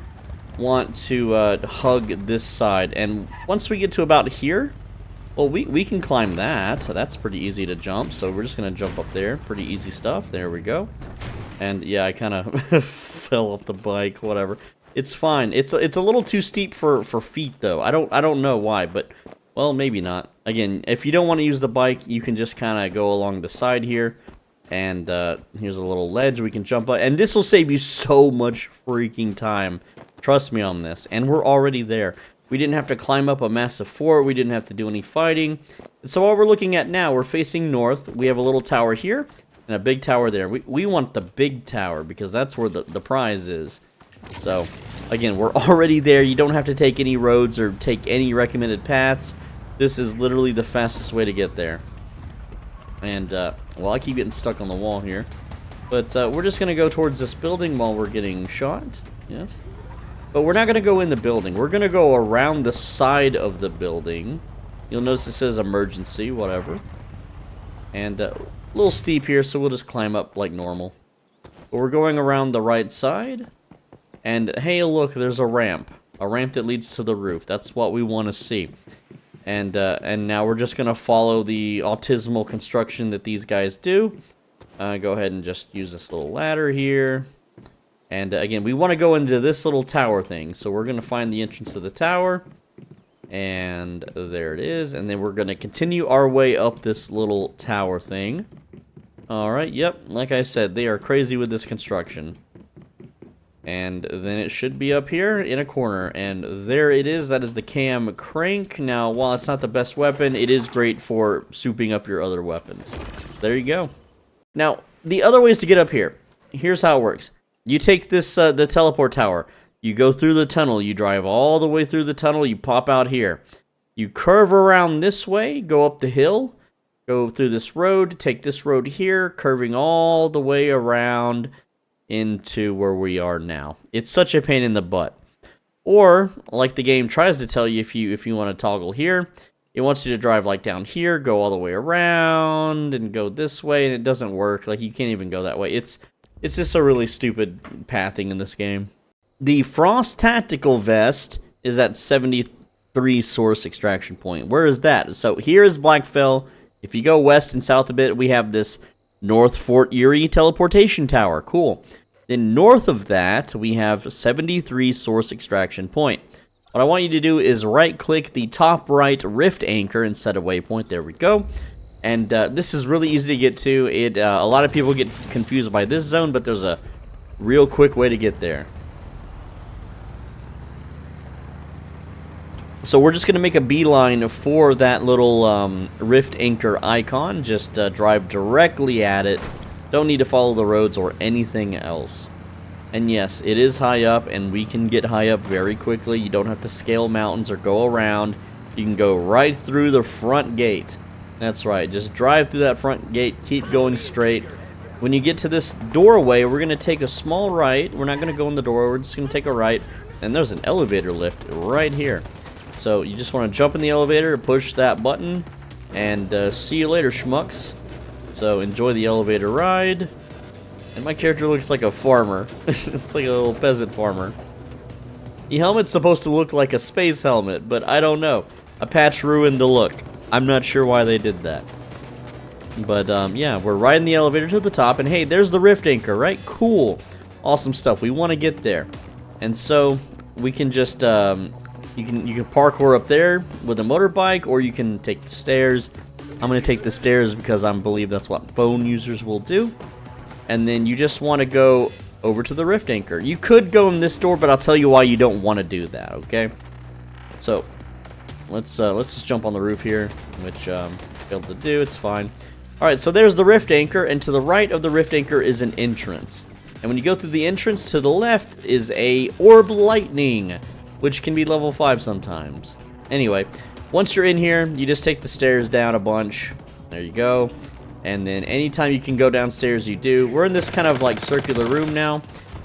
want to hug this side. And once we get to about here, well, we can climb that. That's pretty easy to jump, so we're just going to jump up there. Pretty easy stuff. There we go. And yeah, I kind of fell off the bike, whatever. It's fine. It's a little too steep for feet, though. I don't know why, but, well, maybe not. Again, if you don't want to use the bike, you can just kind of go along the side here. And here's a little ledge we can jump up. And this will save you so much freaking time. Trust me on this. And we're already there. We didn't have to climb up a massive fort. We didn't have to do any fighting. And so what we're looking at now, we're facing north. We have a little tower here and a big tower there. We want the big tower because that's where the prize is. So, again, we're already there. You don't have to take any roads or take any recommended paths. This is literally the fastest way to get there. And, well, I keep getting stuck on the wall here. But we're just going to go towards this building while we're getting shot. Yes. But we're not going to go in the building. We're going to go around the side of the building. You'll notice it says emergency, whatever. And a little steep here, so we'll just climb up like normal. But we're going around the right side. And, hey, look, there's a ramp. A ramp that leads to the roof. That's what we want to see. And now we're just going to follow the autismal construction that these guys do. Go ahead and just use this little ladder here. And again, we want to go into this little tower thing. So we're going to find the entrance to the tower. And there it is. And then we're going to continue our way up this little tower thing. Alright, yep. Like I said, they are crazy with this construction. And then it should be up here in a corner. And there it is. That is the Cam Crank. Now, while it's not the best weapon, it is great for souping up your other weapons. There you go. Now, the other ways to get up here. Here's how it works. You take this, the teleport tower. You go through the tunnel. You drive all the way through the tunnel. You pop out here. You curve around this way. Go up the hill. Go through this road. Take this road here. Curving all the way around into where we are now. It's such a pain in the butt. Or, like the game tries to tell you, if you want to toggle here, it wants you to drive like down here, go all the way around, and go this way, and it doesn't work. Like, you can't even go that way. It's just a really stupid pathing in this game. The Frost Tactical Vest is at 73 source extraction point. Where is that? So here is Blackfell. If you go west and south a bit, we have this North Fort Erie Teleportation Tower. Cool. Then north of that, we have 73 source extraction point. What I want you to do is right-click the top right Rift Anchor and set a waypoint. There we go. And this is really easy to get to. A lot of people get confused by this zone, but there's a real quick way to get there. So we're just going to make a beeline for that little rift anchor icon. Just drive directly at it. Don't need to follow the roads or anything else. And yes, it is high up, and we can get high up very quickly. You don't have to scale mountains or go around. You can go right through the front gate. That's right, just drive through that front gate, keep going straight. When you get to this doorway, we're going to take a small right. We're not going to go in the door, we're just going to take a right. And there's an elevator lift right here. So you just want to jump in the elevator, push that button, and see you later, schmucks. So enjoy the elevator ride. And my character looks like a farmer. It's like a little peasant farmer. The helmet's supposed to look like a space helmet, but I don't know. A patch ruined the look. I'm not sure why they did that. But yeah, we're riding the elevator to the top, and hey, there's the rift anchor, right? Cool. Awesome stuff. We want to get there. And so we can just you can parkour up there with a motorbike, or you can take the stairs. I'm going to take the stairs because I believe that's what phone users will do. And then you just want to go over to the rift anchor. You could go in this door, but I'll tell you why you don't want to do that, okay? So let's just jump on the roof here, which failed to do. It's fine. All right, so there's the rift anchor, and to the right of the rift anchor is an entrance. And when you go through the entrance, to the left is a orb lightning, which can be level 5 sometimes. Anyway, once you're in here, you just take the stairs down a bunch. There you go. And then anytime you can go downstairs, you do. We're in this kind of like circular room now,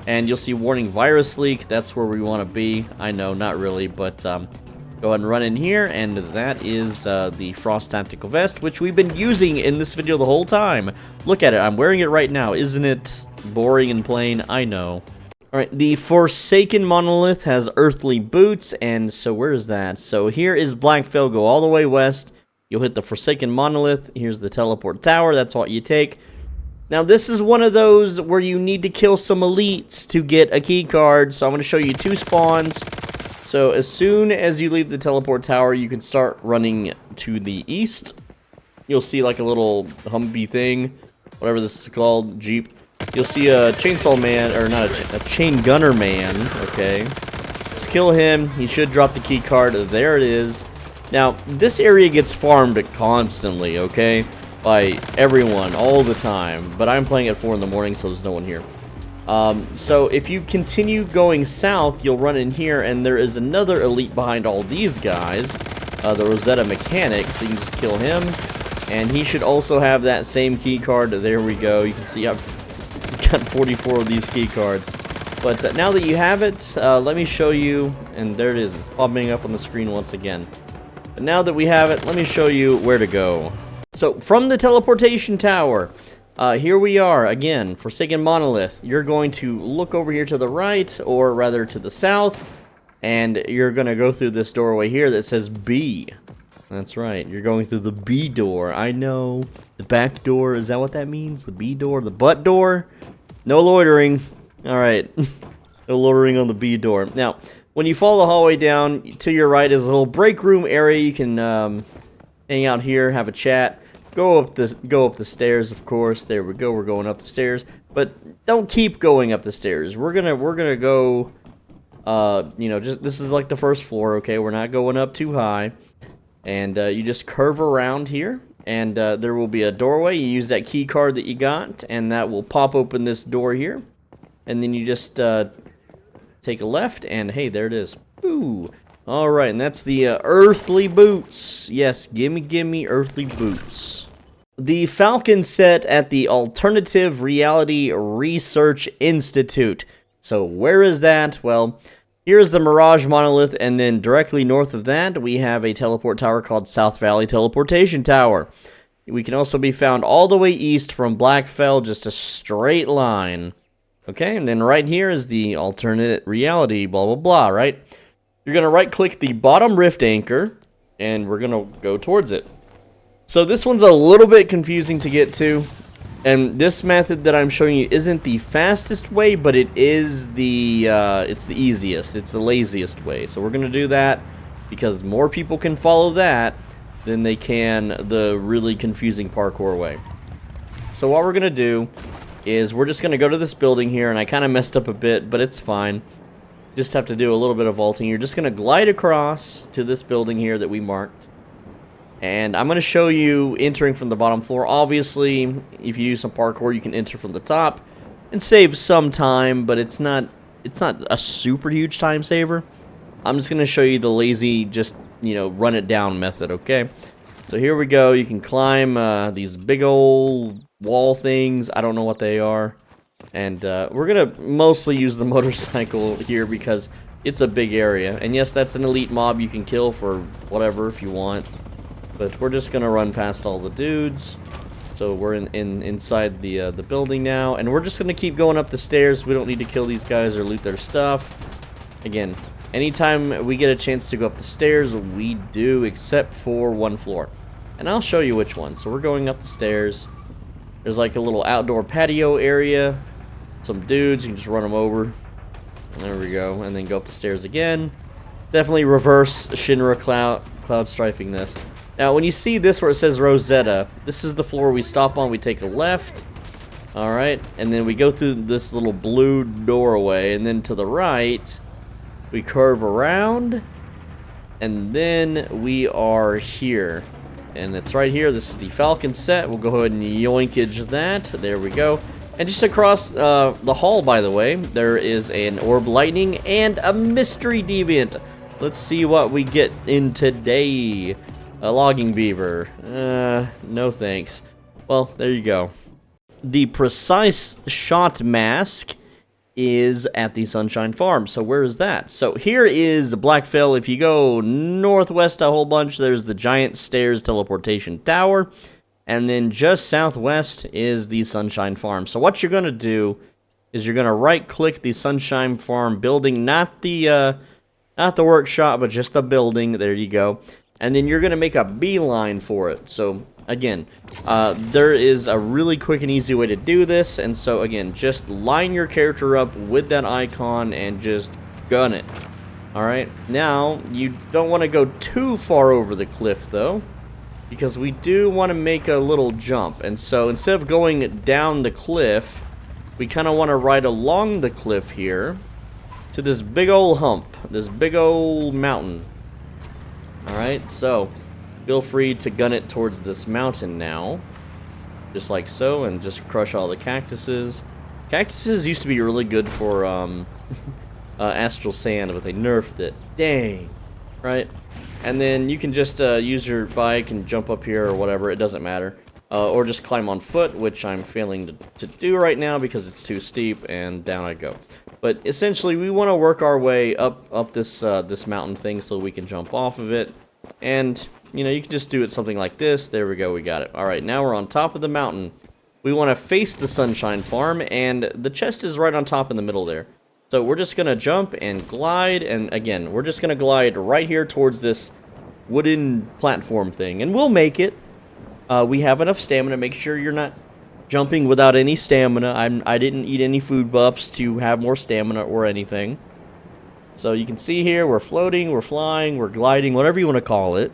and you'll see warning virus leak. That's where we want to be. I know, not really, but go ahead and run in here, and that is the Frost Tactical Vest, which we've been using in this video the whole time. Look at it. I'm wearing it right now. Isn't it boring and plain? I know. Alright, the Forsaken Monolith has earthly boots, and so where is that? So here is Blackfell. Go all the way west. You'll hit the Forsaken Monolith. Here's the teleport tower. That's what you take. Now, this is one of those where you need to kill some elites to get a key card. So I'm going to show you 2 spawns. So as soon as you leave the teleport tower, you can start running to the east. You'll see like a little Humvee thing, whatever this is called, Jeep. You'll see a chainsaw man, or not a chain gunner man, okay? Just kill him. He should drop the key card. There it is. Now, this area gets farmed constantly, okay? By everyone, all the time. But I'm playing at 4 in the morning, so there's no one here. So if you continue going south, you'll run in here, and there is another elite behind all these guys. The Rosetta Mechanic, so you can just kill him. And he should also have that same key card. There we go. You can see I've got 44 of these key cards. But now that you have it, let me show you. And there it is. It's popping up on the screen once again. But now that we have it, let me show you where to go. So, from the teleportation tower, here we are, again, Forsaken Monolith. You're going to look over here to the right, or rather to the south, and you're going to go through this doorway here that says B. That's right, you're going through the B door. I know, the back door, is that what that means? The B door, the butt door? No loitering. Alright, no loitering on the B door. Now, when you follow the hallway down, to your right is a little break room area. You can hang out here, have a chat. Go up the stairs, of course. There we go. We're going up the stairs, but don't keep going up the stairs. We're gonna go. You know, just this is like the first floor. Okay, we're not going up too high, and you just curve around here, and there will be a doorway. You use that key card that you got, and that will pop open this door here, and then you just take a left, and hey, there it is. Ooh. Alright, and that's the earthly boots. Yes, gimme earthly boots. The Falcon set at the Alternative Reality Research Institute. So where is that? Well, here's the Mirage Monolith, and then directly north of that, we have a teleport tower called South Valley Teleportation Tower. We can also be found all the way east from Blackfell, just a straight line. Okay, and then right here is the alternate reality, blah, blah, blah, right? You're going to right-click the bottom rift anchor, and we're going to go towards it. So this one's a little bit confusing to get to, and this method that I'm showing you isn't the fastest way, but it is it's the easiest, it's the laziest way. So we're going to do that, because more people can follow that than they can the really confusing parkour way. So what we're going to do is we're just going to go to this building here, and I kind of messed up a bit, but it's fine. Just have to do a little bit of vaulting. You're just going to glide across to this building here that we marked. And I'm going to show you entering from the bottom floor. Obviously, if you do some parkour, you can enter from the top and save some time, but it's not a super huge time saver. I'm just going to show you the lazy, just, you know, run it down method, okay? So here we go. You can climb these big old wall things. I don't know what they are. And we're going to mostly use the motorcycle here because it's a big area. And yes, that's an elite mob you can kill for whatever if you want. But we're just going to run past all the dudes. So we're inside the building now. And we're just going to keep going up the stairs. We don't need to kill these guys or loot their stuff. Again, anytime we get a chance to go up the stairs, we do, except for one floor. And I'll show you which one. So we're going up the stairs. There's like a little outdoor patio area. Some dudes, you can just run them over. There we go. And then go up the stairs again. Definitely reverse Shinra cloud strifing this. Now, when you see this where it says Rosetta, this is the floor we stop on. We take a left. Alright. And then we go through this little blue doorway. And then to the right, we curve around. And then we are here. And it's right here. This is the Falcon set. We'll go ahead and yoinkage that. There we go. And just across the hall, by the way, there is an Orb Lightning and a Mystery Deviant. Let's see what we get in today. A Logging Beaver. No thanks. Well, there you go. The Precise Shot Mask is at the Sunshine Farm. So where is that? So here is Blackfell. If you go northwest a whole bunch, there's the Giant Stairs Teleportation Tower. And then just southwest is the Sunshine Farm. So what you're going to do is you're going to right-click the Sunshine Farm building, not the workshop, but just the building. There you go. And then you're going to make a beeline for it. So, again, there is a really quick and easy way to do this. And so, again, just line your character up with that icon and just gun it. Alright, now, you don't want to go too far over the cliff, though, because we do want to make a little jump. And so, instead of going down the cliff, we kind of want to ride along the cliff here to this big old hump, this big old mountain. Alright, so feel free to gun it towards this mountain now. Just like so, and just crush all the cactuses. Cactuses used to be really good for astral sand, but they nerfed it. Dang. Right? And then you can just use your bike and jump up here or whatever, it doesn't matter. Or just climb on foot, which I'm failing to do right now because it's too steep, and down I go. But essentially, we want to work our way up this this mountain thing so we can jump off of it. And, you know, you can just do it something like this. There we go, we got it. Alright, now we're on top of the mountain. We want to face the Sunshine Farm, and the chest is right on top in the middle there. So we're just going to jump and glide, and again, we're just going to glide right here towards this wooden platform thing. And we'll make it. We have enough stamina. Make sure you're not jumping without any stamina. I didn't eat any food buffs to have more stamina or anything. So you can see here, we're floating, we're flying, we're gliding, whatever you want to call it.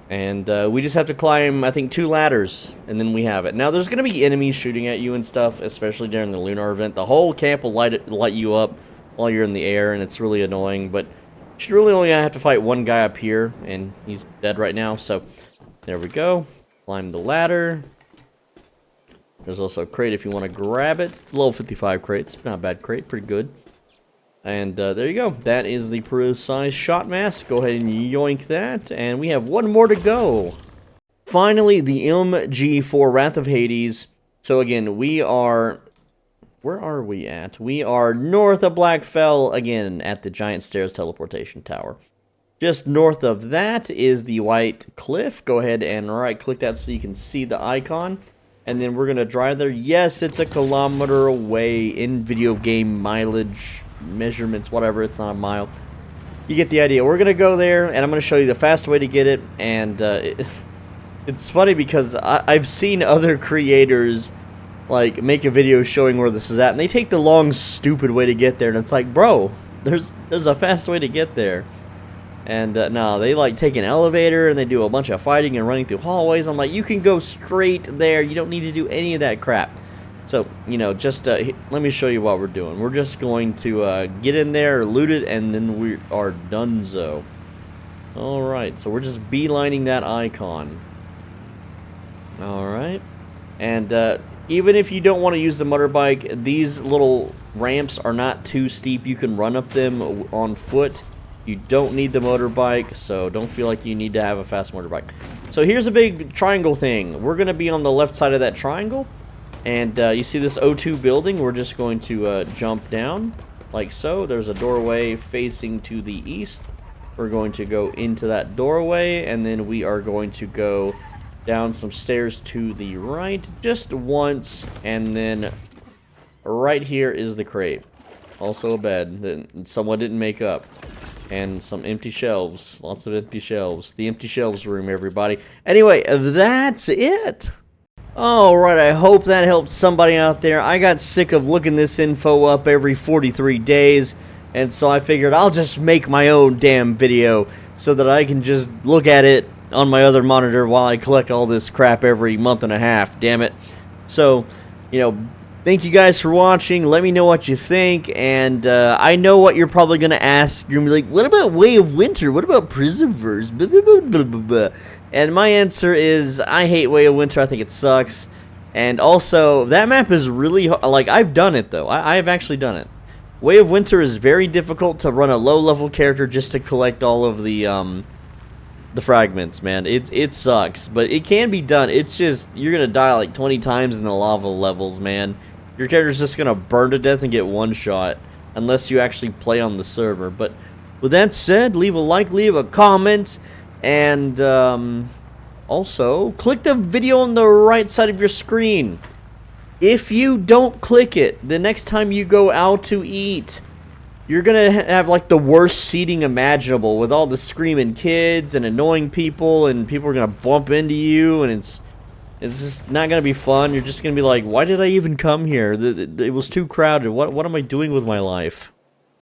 And we just have to climb, I think, 2 ladders, and then we have it. Now, there's going to be enemies shooting at you and stuff, especially during the lunar event. The whole camp will light you up while you're in the air, and it's really annoying. But you should really only have to fight one guy up here, and he's dead right now. So there we go. Climb the ladder. There's also a crate if you want to grab it. It's a level 55 crate. It's not a bad crate. Pretty good. And there you go. That is the Precise Shot Mask. Go ahead and yoink that. And we have one more to go. Finally, the MG4 Wrath of Hades. So again, we are... Where are we at? We are north of Blackfell, again, at the Giant Stairs Teleportation Tower. Just north of that is the White Cliff. Go ahead and right-click that so you can see the icon. And then we're going to drive there. Yes, it's a kilometer away in video game mileage measurements, whatever. It's not a mile. You get the idea. We're going to go there, and I'm going to show you the fast way to get it. And it's funny because I've seen other creators like make a video showing where this is at, and they take the long, stupid way to get there. And it's like, bro, there's a fast way to get there. And no, they like take an elevator and they do a bunch of fighting and running through hallways. I'm like, you can go straight there. You don't need to do any of that crap. So, you know, just let me show you what we're doing. We're just going to get in there, loot it, and then we are donezo. Alright, so we're just beelining that icon. Alright. And even if you don't want to use the motorbike, these little ramps are not too steep. You can run up them on foot. You don't need the motorbike, so don't feel like you need to have a fast motorbike. So here's a big triangle thing. We're going to be on the left side of that triangle. And you see this O2 building? We're just going to jump down like so. There's a doorway facing to the east. We're going to go into that doorway, and then we are going to go down some stairs to the right just once, and then right here is the crate. Also a bed that someone didn't make up. And some empty shelves. Lots of empty shelves. The empty shelves room, everybody. Anyway, that's it. Alright, I hope that helped somebody out there. I got sick of looking this info up every 43 days. And so I figured I'll just make my own damn video so that I can just look at it on my other monitor while I collect all this crap every month and a half. Damn it. So, you know, thank you guys for watching. Let me know what you think. And I know what you're probably going to ask. You're going to be like, what about Way of Winter? What about Prismverse? Blah, blah, blah, blah, blah, blah. And my answer is, I hate Way of Winter. I think it sucks. And also, that map is really, like, I've done it, though. I've actually done it. Way of Winter is very difficult to run a low-level character just to collect all of the fragments, man. It sucks, but it can be done. It's just, you're going to die like 20 times in the lava levels, man. Your character's just going to burn to death and get one shot, unless you actually play on the server. But with that said, leave a like, leave a comment, and also, click the video on the right side of your screen. If you don't click it, the next time you go out to eat, you're going to have like the worst seating imaginable with all the screaming kids and annoying people, and people are going to bump into you, and it's just not going to be fun. You're just going to be like, why did I even come here? It was too crowded. What am I doing with my life?